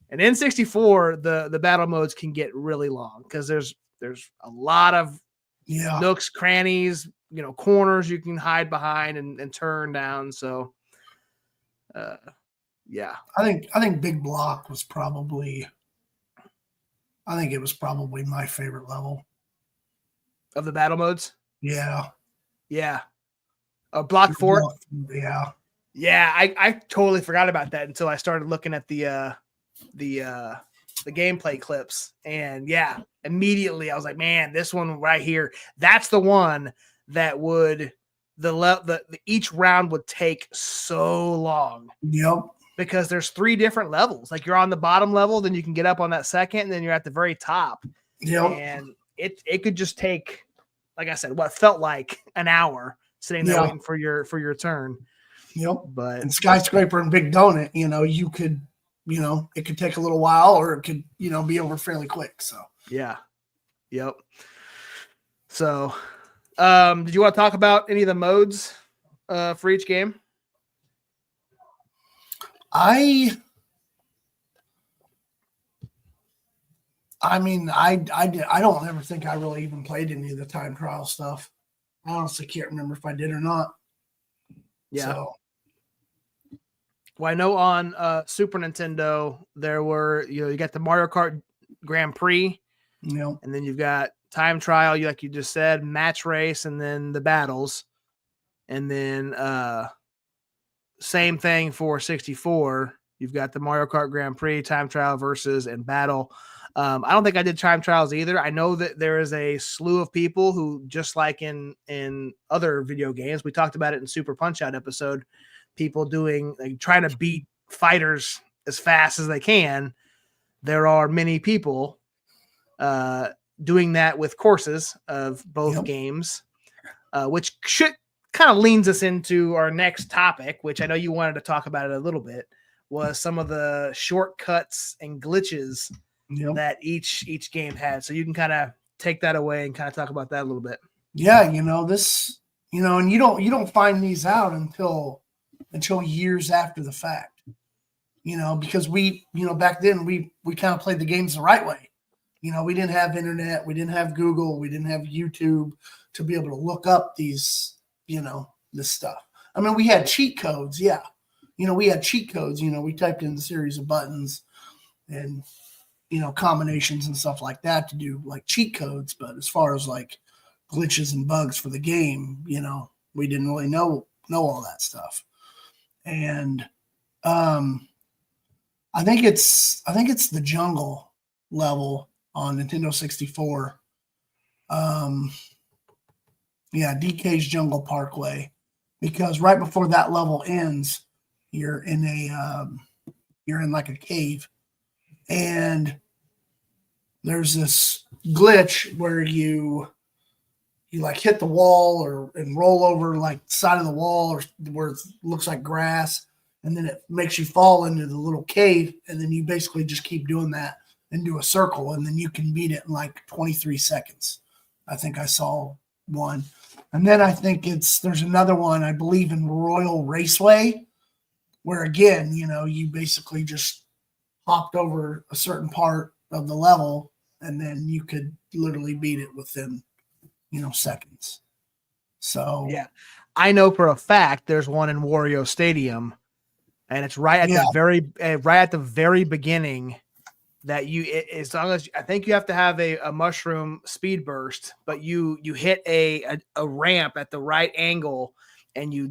and in 64, the battle modes can get really long because there's a lot of nooks, crannies, corners you can hide behind and turn down. So, yeah, I think Big Block was probably. I think it was probably my favorite level of the battle modes. Yeah. Yeah. Block Fort. Yeah. Yeah. I totally forgot about that until I started looking at the gameplay clips, and immediately I was like, man, this one right here, that's the one that would each round would take so long. Yep. Because there's 3 different levels. Like you're on the bottom level, then you can get up on that second, and then you're at the very top. Yep. And it could just take, like I said, what felt like an hour sitting there waiting for your turn. Yep. But and Skyscraper and Big Donut, you could, it could take a little while, or it could, be over fairly quick. So yeah. Yep. So did you want to talk about any of the modes for each game? I don't ever think I really even played any of the time trial stuff. I honestly can't remember if I did or not. Yeah. So. Well, I know on Super Nintendo there were, you got the Mario Kart Grand Prix, and then you've got time trial, like you just said, match race, and then the battles, and then same thing for 64. You've got the Mario Kart Grand Prix, time trial, versus, and battle. I don't think I did time trials either. I know that there is a slew of people who, just like in other video games, we talked about it in Super Punch-Out episode, people trying to beat fighters as fast as they can. There are many people doing that with courses of both games, which should kind of leans us into our next topic, which I know you wanted to talk about it a little bit, was some of the shortcuts and glitches that each game had. So you can kind of take that away and kind of talk about that a little bit. Yeah, this, and you don't find these out until years after the fact. Because we, back then we kind of played the games the right way. We didn't have internet, we didn't have Google, we didn't have YouTube to be able to look up these this stuff. I mean, we had cheat codes. Yeah. We had cheat codes, we typed in a series of buttons and, combinations and stuff like that to do like cheat codes. But as far as like, glitches and bugs for the game. We didn't really know all that stuff. And I think it's the jungle level on Nintendo 64. DK's Jungle Parkway, because right before that level ends, you're in like a cave, and there's this glitch where you like hit the wall and roll over like side of the wall or where it looks like grass, and then it makes you fall into the little cave, and then you basically just keep doing that and do a circle, and then you can beat it in like 23 seconds. I think I saw one. And then I think there's another one, I believe, in Royal Raceway, where again, you basically just hopped over a certain part of the level, and then you could literally beat it within, seconds. So yeah, I know for a fact there's one in Wario Stadium, and it's right at the very beginning. That as long as I think you have to have a mushroom speed burst, but you hit a ramp at the right angle, and you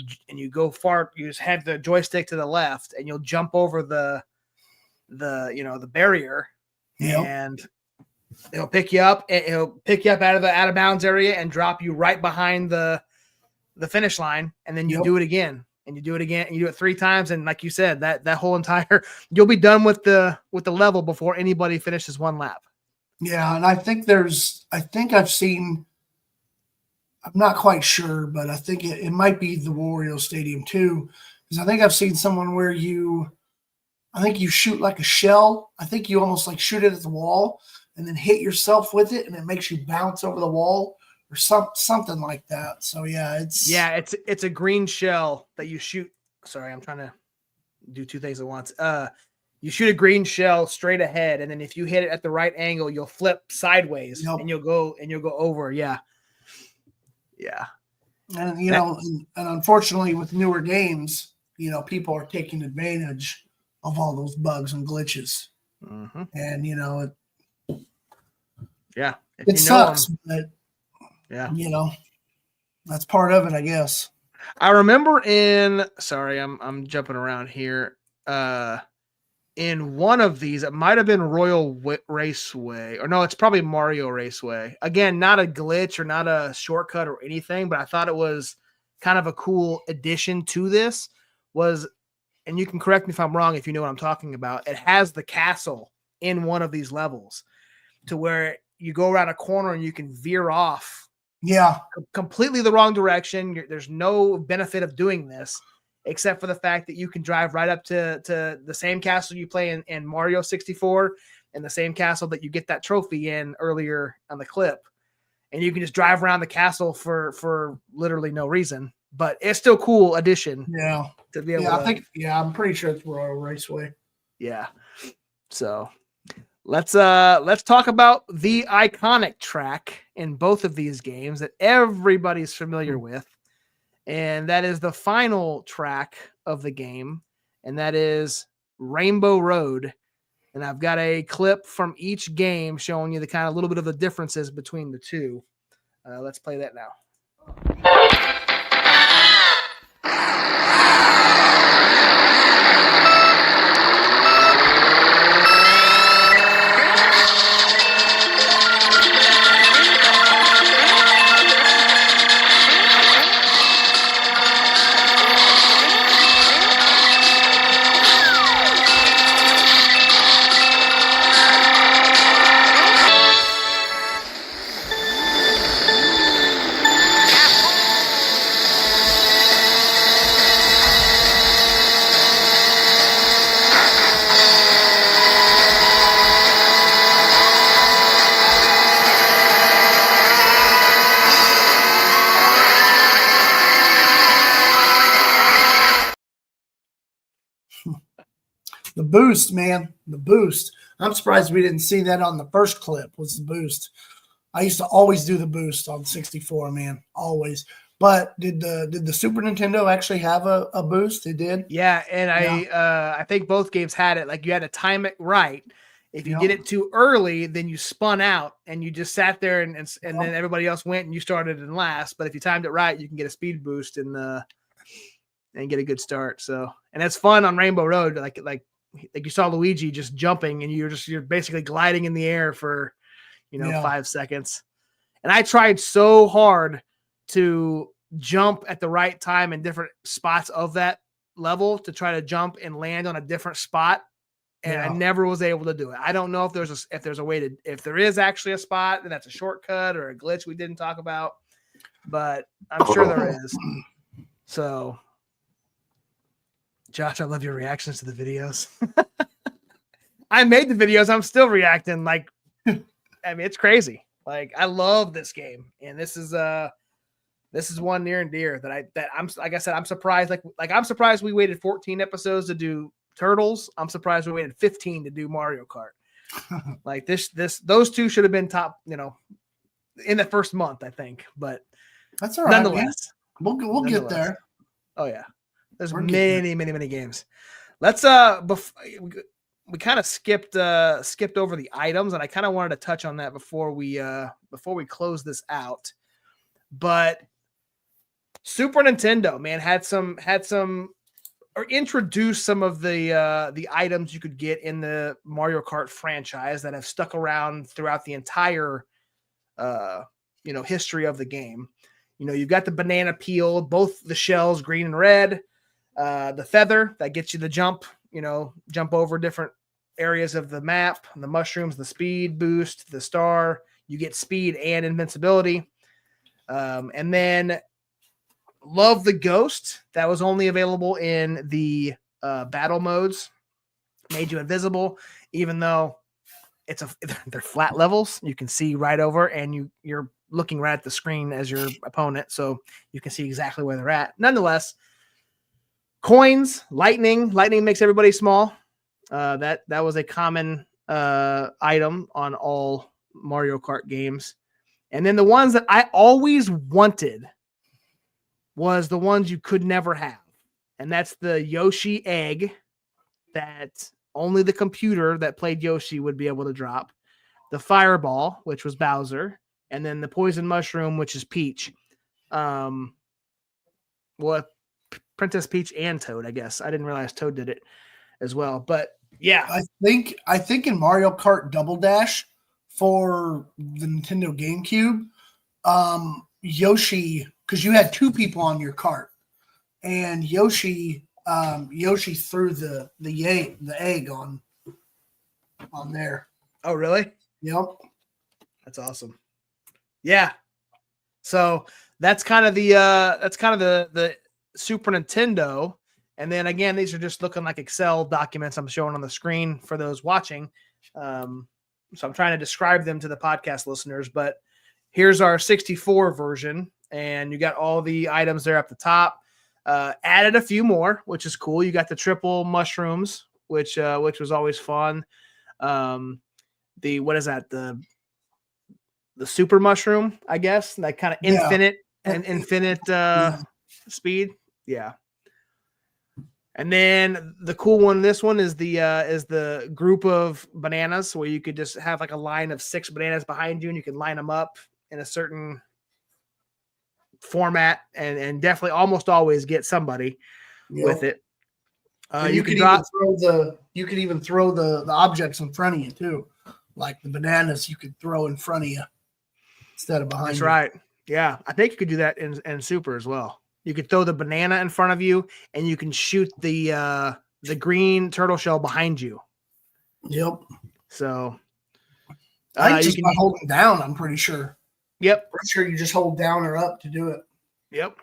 go far. You just have the joystick to the left, and you'll jump over the barrier, and it'll pick you up. It'll pick you up out of the out of bounds area and drop you right behind the finish line, and then you do it again. And you do it again, and you do it 3 times, and like you said, that whole entire you'll be done with the level before anybody finishes one lap. Yeah, and I think I've seen. I'm not quite sure, but I think it might be the Wario Stadium too, because I think I've seen someone where you shoot like a shell. I think you almost like shoot it at the wall and then hit yourself with it, and it makes you bounce over the wall. Or something like that. So it's a green shell that you shoot. Sorry, I'm trying to do 2 things at once. You shoot a green shell straight ahead, and then if you hit it at the right angle, you'll flip sideways, and you'll go over. Yeah. And and unfortunately, with newer games, people are taking advantage of all those bugs and glitches, and it sucks, but. Yeah. That's part of it, I guess. I remember I'm jumping around here. In one of these, it might have been Royal Raceway, or no, it's probably Mario Raceway. Again, not a glitch or not a shortcut or anything, but I thought it was kind of a cool addition to this and you can correct me if I'm wrong if you know what I'm talking about. It has the castle in one of these levels to where you go around a corner and you can veer off. Yeah, completely the wrong direction. There's no benefit of doing this except for the fact that you can drive right up to the same castle you play in Mario 64 and the same castle that you get that trophy in earlier on the clip. And you can just drive around the castle for literally no reason, but it's still cool addition. Yeah. To be able I'm pretty sure it's Royal Raceway. Yeah. So let's talk about the iconic track in both of these games that everybody's familiar with. And that is the final track of the game. And that is Rainbow Road. And I've got a clip from each game showing you the kind of little bit of the differences between the two. Let's play that now. The boost, man. The boost. I'm surprised we didn't see that on the first clip, was the boost. I used to always do the boost on 64, man. Always. But did the Super Nintendo actually have a boost? It did? Yeah, and I think both games had it. Like, you had to time it right. If you did it too early, then you spun out and you just sat there and then everybody else went and you started in last. But if you timed it right, you can get a speed boost and get a good start. So, and it's fun on Rainbow Road. Like you saw Luigi just jumping and you're basically gliding in the air for, 5 seconds. And I tried so hard to jump at the right time in different spots of that level to try to jump and land on a different spot. And I never was able to do it. I don't know if there's a way if there is actually a spot and that's a shortcut or a glitch we didn't talk about, but I'm sure there is. So, Josh, I love your reactions to the videos. I made the videos. I'm still reacting. Like, I mean, it's crazy. Like, I love this game, and this is one near and dear that I'm like I said, I'm surprised. Like I'm surprised we waited 14 episodes to do Turtles. I'm surprised we waited 15 to do Mario Kart. Like those two should have been top, in the first month, I think. But that's all right. Nonetheless, we'll get there. Oh yeah, there's many games. Let's we kind of skipped over the items, and I kind of wanted to touch on that before we close this out. But Super Nintendo, man, had some or introduce some of the items you could get in the Mario Kart franchise that have stuck around throughout the entire history of the game. You've got the banana peel, both the shells, green and red, the feather that gets you the jump over different areas of the map, the mushrooms, the speed boost, the star, you get speed and invincibility. And then love the ghost that was only available in the battle modes, made you invisible, even though they're flat levels. You can see right over and you're looking right at the screen as your opponent. So you can see exactly where they're at. Nonetheless, coins, lightning makes everybody small. That was a common item on all Mario Kart games. And then the ones that I always wanted was the ones you could never have. And that's the Yoshi egg that only the computer that played Yoshi would be able to drop. The fireball, which was Bowser. And then the poison mushroom, which is Peach. Princess Peach and Toad, I guess. I didn't realize Toad did it as well. But yeah. I think in Mario Kart Double Dash for the Nintendo GameCube, Yoshi, because you had two people on your cart, and Yoshi threw the egg on there. Oh, really? Yep. That's awesome. Yeah. So that's kind of the Super Nintendo. And then again, these are just looking like Excel documents I'm showing on the screen for those watching. So I'm trying to describe them to the podcast listeners, but here's our 64 version, and you got all the items there up the top. Added a few more, which is cool. You got the triple mushrooms, which was always fun. What is that? The super mushroom, I guess, like kind of infinite speed. Yeah. And then the cool one, this one is the group of bananas where you could just have like a line of 6 bananas behind you and you can line them up in a certain format and definitely almost always get somebody with it. You could even throw the objects in front of you too. Like the bananas you could throw in front of you instead of behind you. That's right. Yeah. I think you could do that in Super as well. You could throw the banana in front of you, and you can shoot the green turtle shell behind you. Yep. So I think just by holding down, I'm pretty sure. Yep. Pretty sure you just hold down or up to do it. Yep.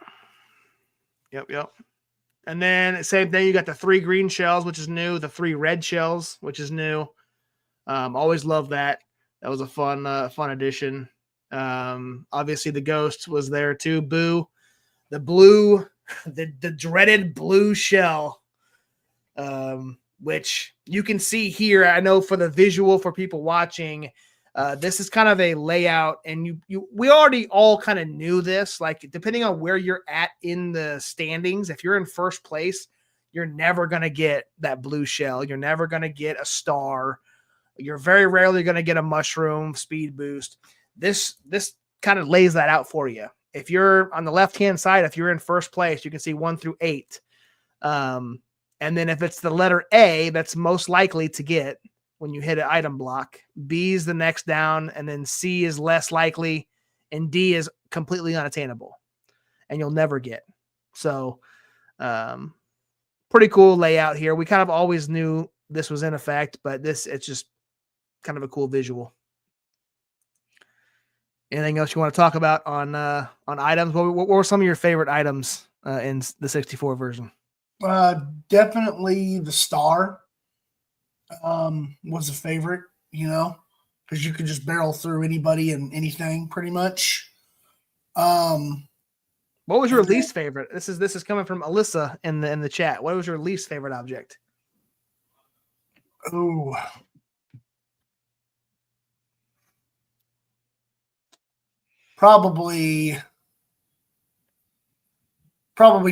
And then same thing, you got the 3 green shells, which is new, the 3 red shells, which is new. Always love that. That was a fun addition. Obviously the ghost was there too. Boo. The blue, the dreaded blue shell, which you can see here. I know for the visual for people watching, this is kind of a layout, and we already all kind of knew this. Like depending on where you're at in the standings, if you're in first place, you're never gonna get that blue shell. You're never gonna get a star. You're very rarely going to get a mushroom speed boost. This kind of lays that out for you. If you're on the left-hand side, if you're in first place, you can see 1 through 8. And then if it's the letter A, that's most likely to get when you hit an item block. B is the next down, and then C is less likely, and D is completely unattainable, and you'll never get. So pretty cool layout here. We kind of always knew this was in effect, but it's just kind of a cool visual. Anything else you want to talk about on items? What were some of your favorite items in the 64 version? Definitely the star was a favorite, because you could just barrel through anybody and anything pretty much. What was your least favorite? This is coming from Alyssa in the chat. What was your least favorite object? Oh, probably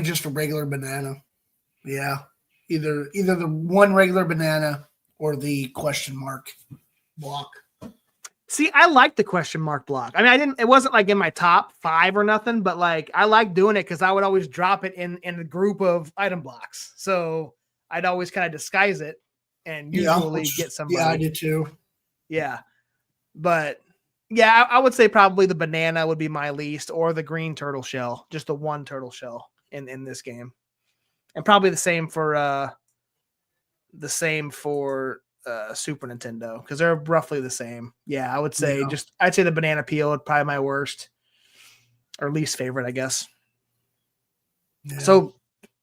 just a regular banana. Yeah, either the one regular banana or the question mark block. See, I like the question mark block. I mean, it wasn't like in my top 5 or nothing, but like I like doing it because I would always drop it in a group of item blocks. So I'd always kind of disguise it and usually get somebody. Yeah, I did too. Yeah. But yeah, I would say probably the banana would be my least, or the green turtle shell, just the one turtle shell in this game. And probably the same for Super Nintendo, because they're roughly the same. Yeah, I would say I'd say the banana peel would probably my worst or least favorite, I guess. Yeah. So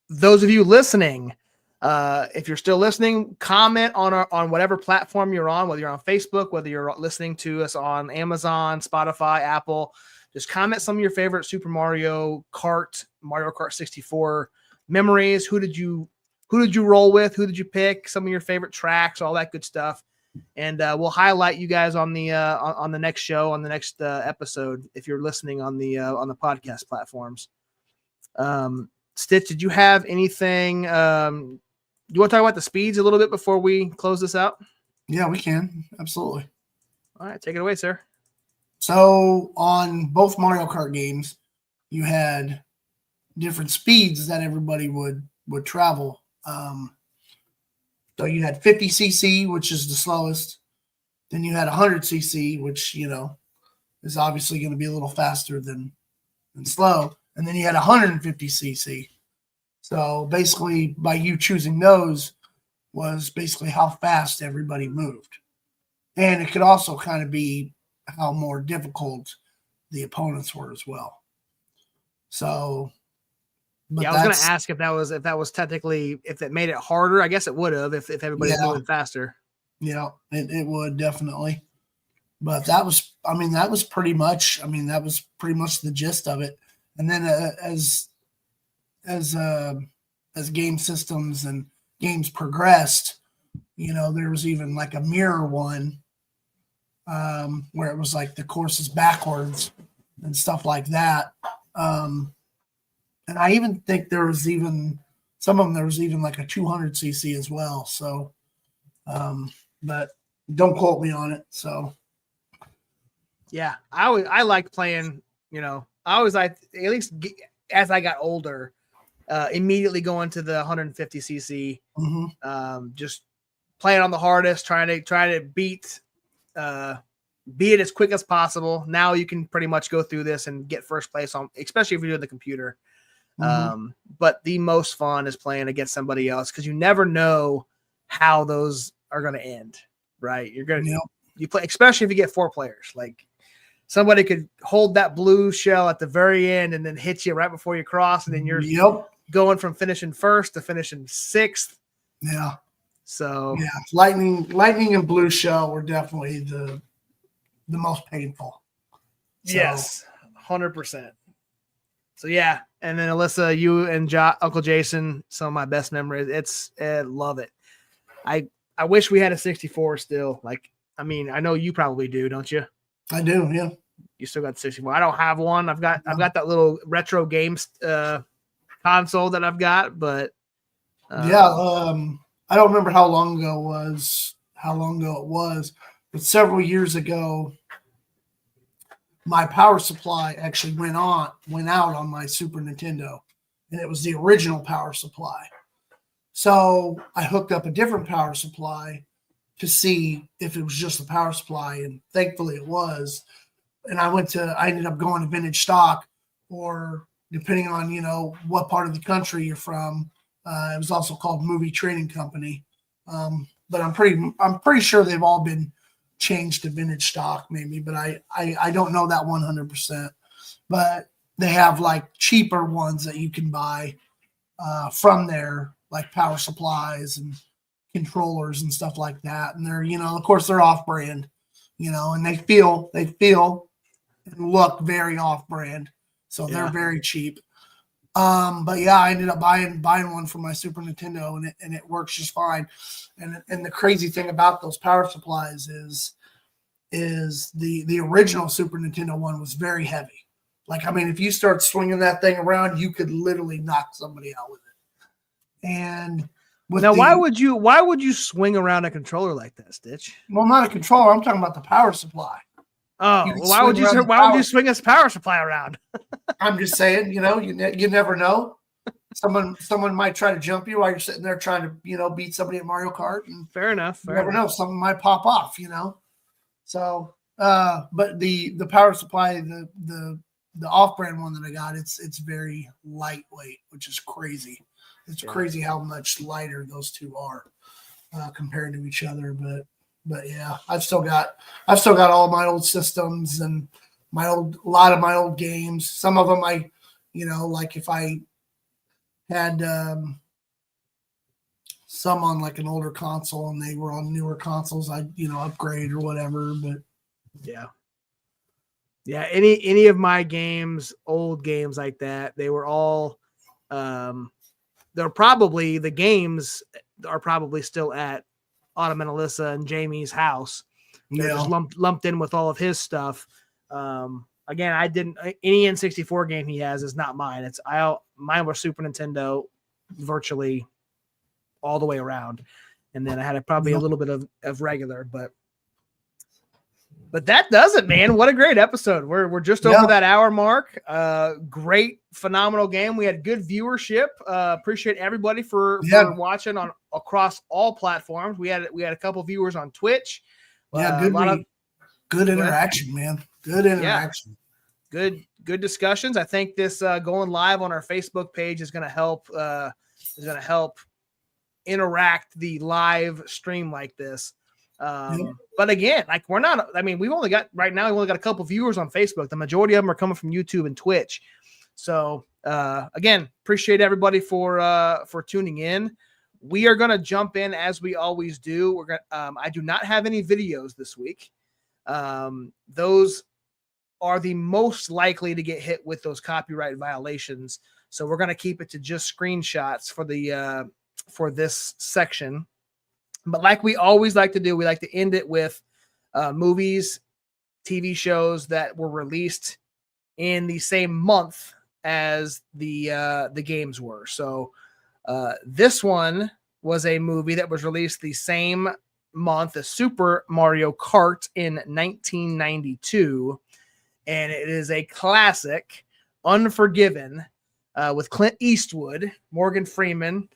those of you listening, if you're still listening, comment on whatever platform you're on, whether you're on Facebook, whether you're listening to us on Amazon, Spotify, Apple. Just comment some of your favorite Super Mario Kart, Mario Kart 64 memories. Who did you roll with? Who did you pick? Some of your favorite tracks, all that good stuff. And we'll highlight you guys on the next show, on the next episode, if you're listening on the podcast platforms. Stitch, did you have anything? You want to talk about the speeds a little bit before we close this out? Yeah, we can. Absolutely. All right, take it away, sir. So on both Mario Kart games, you had different speeds that everybody would travel. So you had 50cc, which is the slowest. Then you had 100cc, which, is obviously going to be a little faster than slow. And then you had 150cc. So basically, by you choosing those was basically how fast everybody moved. And it could also kind of be how more difficult the opponents were as well. So... I was going to ask if that was technically, if it made it harder. I guess it would have if everybody's moving faster. Yeah, it would definitely. But that was pretty much the gist of it. And then as game systems and games progressed, there was even like a mirror one where it was like the courses backwards and stuff like that. And I even think there was even some of them, there was even like a 200cc as well. So, but don't quote me on it. So, yeah, I like playing, I always like, at least as I got older, immediately going to the 150cc, just playing on the hardest, trying to beat it as quick as possible. Now you can pretty much go through this and get first place on, especially if you're doing the computer. But the most fun is playing against somebody else, because you never know how those are going to end, right? You're going to you play, especially if you get 4 players. Like somebody could hold that blue shell at the very end and then hit you right before you cross, and then you're going from finishing first to finishing 6th. Yeah. So lightning and blue shell were definitely the most painful. So. Yes, 100%. So yeah. And then Alyssa, you and Uncle Jason, some of my best memories. Love it. I wish we had a 64 still. Like, I mean, I know you probably do, don't you? I do, yeah. You still got the 64. I don't have one. I've got that little retro games console that I've got, but I don't remember how long ago it was how long ago it was, but several years ago, my power supply actually went out on my Super Nintendo, and it was the original power supply. So I hooked up a different power supply to see if it was just the power supply, and thankfully it was. And I ended up going to vintage stock, or depending on, what part of the country you're from, it was also called Movie Trading Company. But I'm pretty sure they've all been changed to vintage stock, maybe, but I don't know that 100%. But they have like cheaper ones that you can buy from there, like power supplies and controllers and stuff like that. And they're, of course, they're off brand, and they feel and look very off brand, so they're very cheap. But yeah, I ended up buying one for my Super Nintendo, and it works just fine. And the crazy thing about those power supplies is the original Super Nintendo one was very heavy. Like, I mean, if you start swinging that thing around, you could literally knock somebody out with it. And why would you swing around a controller like that, Stitch? Well, not a controller. I'm talking about the power supply. Oh, why would you swing this power supply around? I'm just saying, you never know. Someone might try to jump you while you're sitting there trying to, beat somebody at Mario Kart. And fair enough. You never know. Something might pop off, So, but the power supply, the off-brand one that I got, it's very lightweight, which is crazy. It's crazy how much lighter those two are compared to each other. But yeah, I've still got all my old systems and a lot of my old games. Some of them like if I had some on like an older console and they were on newer consoles, I'd upgrade or whatever. But yeah, any of my games, old games like that, they were all the games are probably still at Autumn and Alyssa and Jamie's house. They're just lumped in with all of his stuff. Again, any N64 game he has is not mine. Mine was Super Nintendo virtually all the way around. And then I had probably a little bit of regular, but that does it, man. What a great episode. We're just over that hour mark. Great, phenomenal game. We had good viewership. Appreciate everybody for watching across all platforms. We had a couple viewers on Twitch. Good interaction, man. Good interaction. Good discussions. I think this going live on our Facebook page is going to help interact the live stream like this. But again, like we've only got a couple viewers on Facebook. The majority of them are coming from YouTube and Twitch. So again, appreciate everybody for tuning in. We are going to jump in as we always do. I do not have any videos this week. Those are the most likely to get hit with those copyright violations. So we're going to keep it to just screenshots for this section. But like we always like to do, we like to end it with movies, TV shows that were released in the same month as the games were. So this one was a movie that was released the same month as Super Mario Kart in 1992. And it is a classic, Unforgiven, with Clint Eastwood, Morgan Freeman,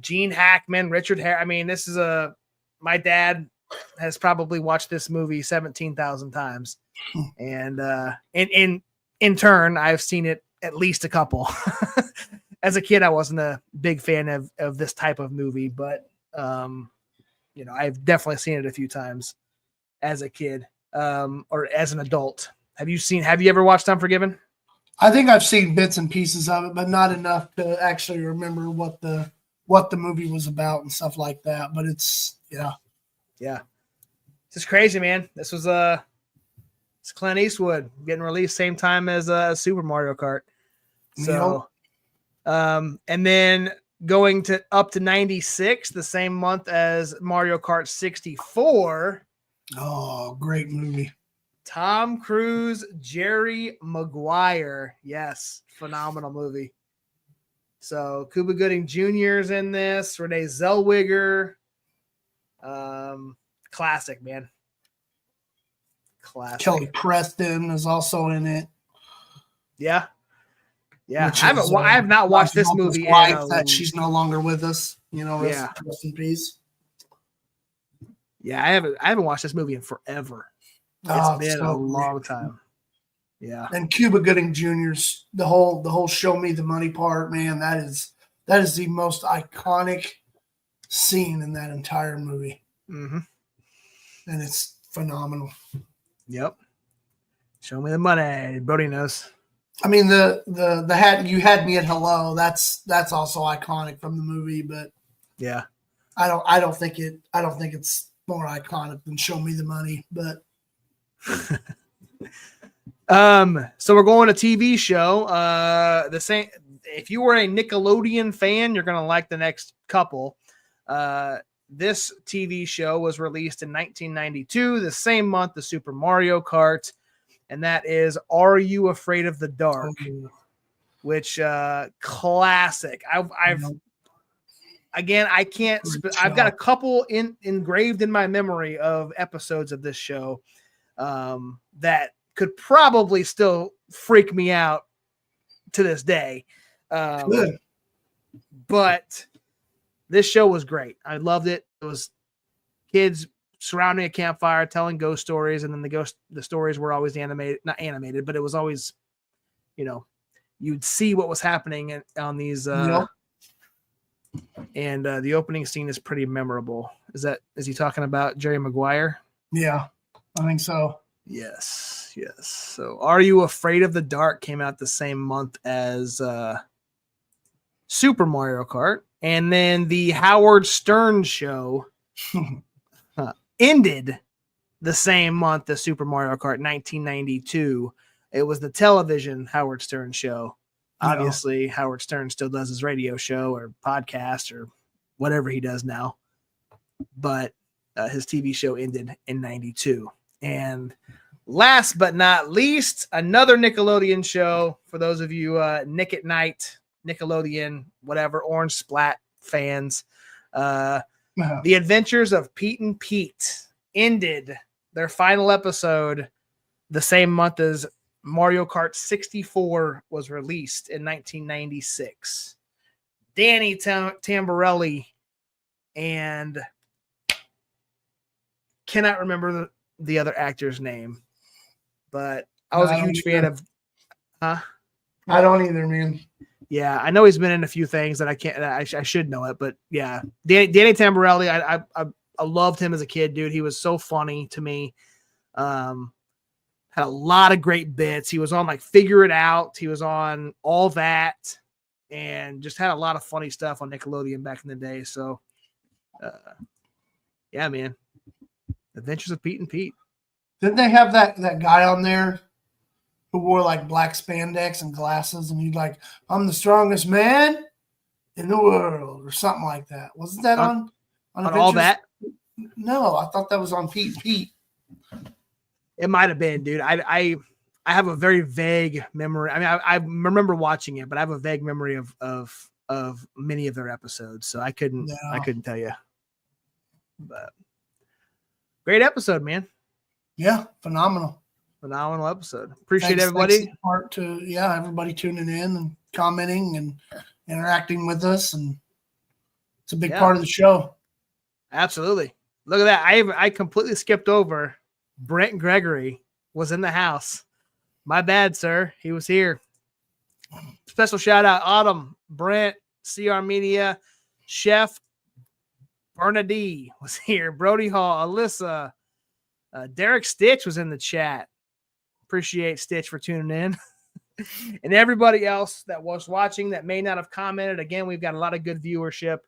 Gene Hackman, Richard Harris. I mean, this is my dad has probably watched this movie 17,000 times. And in turn, I've seen it at least a couple. As a kid, I wasn't a big fan of this type of movie, but I've definitely seen it a few times as a kid or as an adult. Have you ever watched Unforgiven? I think I've seen bits and pieces of it, but not enough to actually remember what the movie was about and stuff like that. But it's it's just crazy, man. This was it's Clint Eastwood getting released same time as Super Mario Kart. So, and then going up to 96, the same month as Mario Kart 64. Oh, great movie. Tom Cruise, Jerry Maguire. Yes, phenomenal movie. So Cuba Gooding Jr. is in this. Renee Zellweger. classic, man. Classic. Kelly Preston is also in it. Yeah. Yeah. Which I have not watched this movie that she's no longer with us. Yeah. Rest in peace. Yeah, I haven't watched this movie in forever. It's been a long time. Yeah. And Cuba Gooding Jr.'s the whole show me the money part, man, that is the most iconic scene in that entire movie. Mm-hmm. And it's phenomenal. Yep. Show me the money. Brody knows. I mean, the hat you had me at hello. That's also iconic from the movie, but yeah, I don't think it's more iconic than Show Me the Money. But so we're going to TV show. The same. If you were a Nickelodeon fan, you're gonna like the next couple. This TV show was released in 1992, the same month as Super Mario Kart. And that is Are You Afraid of the Dark? Which classic. I can't. I've got a couple engraved in my memory of episodes of this show that could probably still freak me out to this day. But this show was great. I loved it. It was kids surrounding a campfire telling ghost stories, and then the stories were always not animated, but it was always, you'd see what was happening on these and the opening scene is pretty memorable. Is he talking about Jerry Maguire? Yeah, I think so. Yes. So Are You Afraid of the Dark came out the same month as Super Mario Kart, and then the Howard Stern show ended the same month as Super Mario Kart, 1992. It was the television Howard Stern show. Obviously, Howard Stern still does his radio show or podcast or whatever he does now. But his TV show ended in 92. And last but not least, another Nickelodeon show for those of you Nick at Night, Nickelodeon, whatever, Orange Splat fans. The Adventures of Pete and Pete ended their final episode the same month as Mario Kart 64 was released in 1996. Danny Tamborelli and cannot remember the other actor's name, but I was a huge fan of. I don't either, man. Yeah, I know he's been in a few things that I can't. I should know it, but yeah, Danny Tamborelli. I loved him as a kid, dude. He was so funny to me. Had a lot of great bits. He was on like Figure It Out. He was on All That, and just had a lot of funny stuff on Nickelodeon back in the day. So, yeah, man. Adventures of Pete and Pete. Didn't they have that guy on there who wore like black spandex and glasses, and he'd like, "I'm the strongest man in the world," or something like that? Wasn't that on All That? No, I thought that was on Pete and Pete. It might have been, dude. I have a very vague memory. I mean, I remember watching it, but I have a vague memory of many of their episodes, so I couldn't tell you. But great episode, man. Yeah, phenomenal Episode. Appreciate everybody. Everybody tuning in and commenting and interacting with us, and it's a big part of the show. Absolutely. Look at that. I completely skipped over. Brent Gregory was in the house. My bad, sir. He was here. Special shout out, Autumn, Brent, CR Media, Chef Bernadette was here. Brody Hall, Alyssa, Derrick Stich was in the chat. Appreciate Stitch for tuning in. And everybody else that was watching that may not have commented. Again, we've got a lot of good viewership.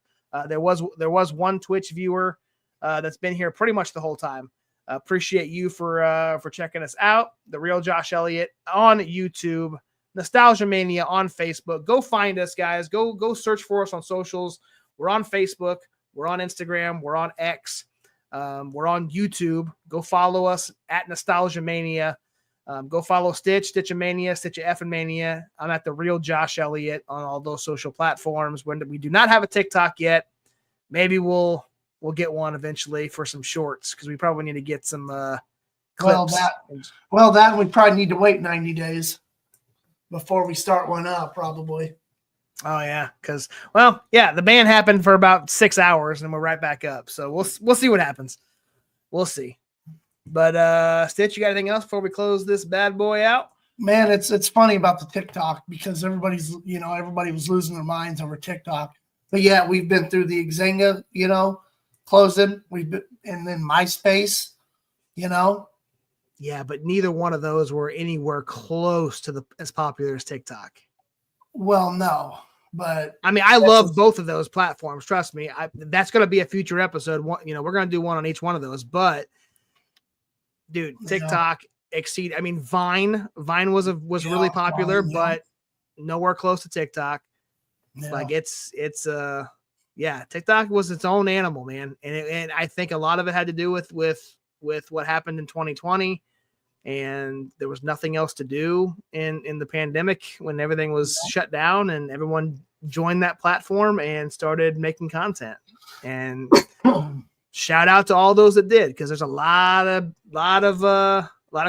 There was one Twitch viewer that's been here pretty much the whole time. Appreciate you for checking us out. The Real Josh Elliott on YouTube, Nostalgia Mania on Facebook. Go find us, guys. Go search for us on socials. We're on Facebook. We're on Instagram. We're on X. We're on YouTube. Go follow us at Nostalgia Mania. Go follow Stitchamania, Stitch-F-Mania. I'm at the Real Josh Elliott on all those social platforms. We do not have a TikTok yet. Maybe we'll we'll get one eventually for some shorts because we probably need to get some clips. That we probably need to wait 90 days before we start one up, probably. Oh yeah, because the ban happened for about 6 hours and we're right back up. So we'll see what happens. We'll see. But Stitch, you got anything else before we close this bad boy out? Man, it's funny about the TikTok because everybody was losing their minds over TikTok. But yeah, we've been through the Xanga, closing. And then MySpace, Yeah, but neither one of those were anywhere close to as popular as TikTok. Well, no, but I mean, I love both of those platforms. Trust me, that's going to be a future episode. We're going to do one on each one of those. But dude, TikTok exceed. I mean, Vine was really popular, but nowhere close to TikTok. Yeah. Like TikTok was its own animal, man, and I think a lot of it had to do with what happened in 2020. And there was nothing else to do in the pandemic when everything was shut down, and everyone joined that platform and started making content. And shout out to all those that did, because there's a lot of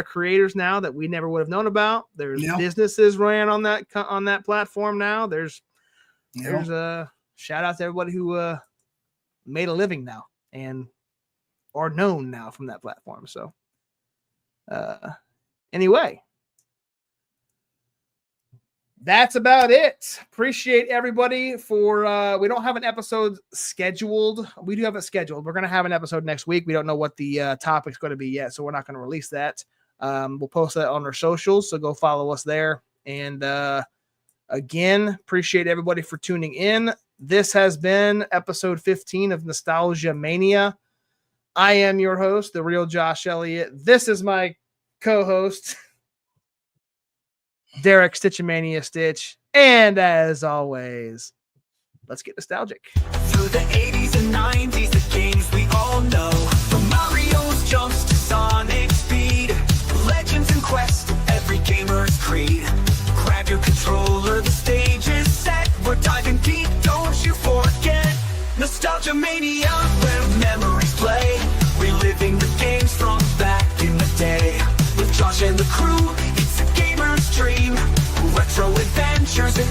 creators now that we never would have known about. There's businesses ran on that platform now. There's a shout out to everybody who made a living now and are known now from that platform. So. Anyway, that's about it. Appreciate everybody for we don't have an episode scheduled. We do have it scheduled. We're going to have an episode next week. We don't know what the topic's going to be yet, so we're not going to release that. We'll post that on our socials, so go follow us there. And again, appreciate everybody for tuning in. This has been episode 15 of Nostalgia Mania. I am your host, the real Josh Elliott. This is my co-host, Derrick Stich Mania Stich. And as always, let's get nostalgic. Through the 80s and 90s, the games we all know. From Mario's jumps to Sonic speed. Legends and Quest, every gamer's creed. Grab your controller, the stage is set. We're diving deep, don't you forget. Nostalgia Mania, where memories play. Reliving the games from back in the day. With Josh and the crew, it's a gamer's dream. Retro adventures and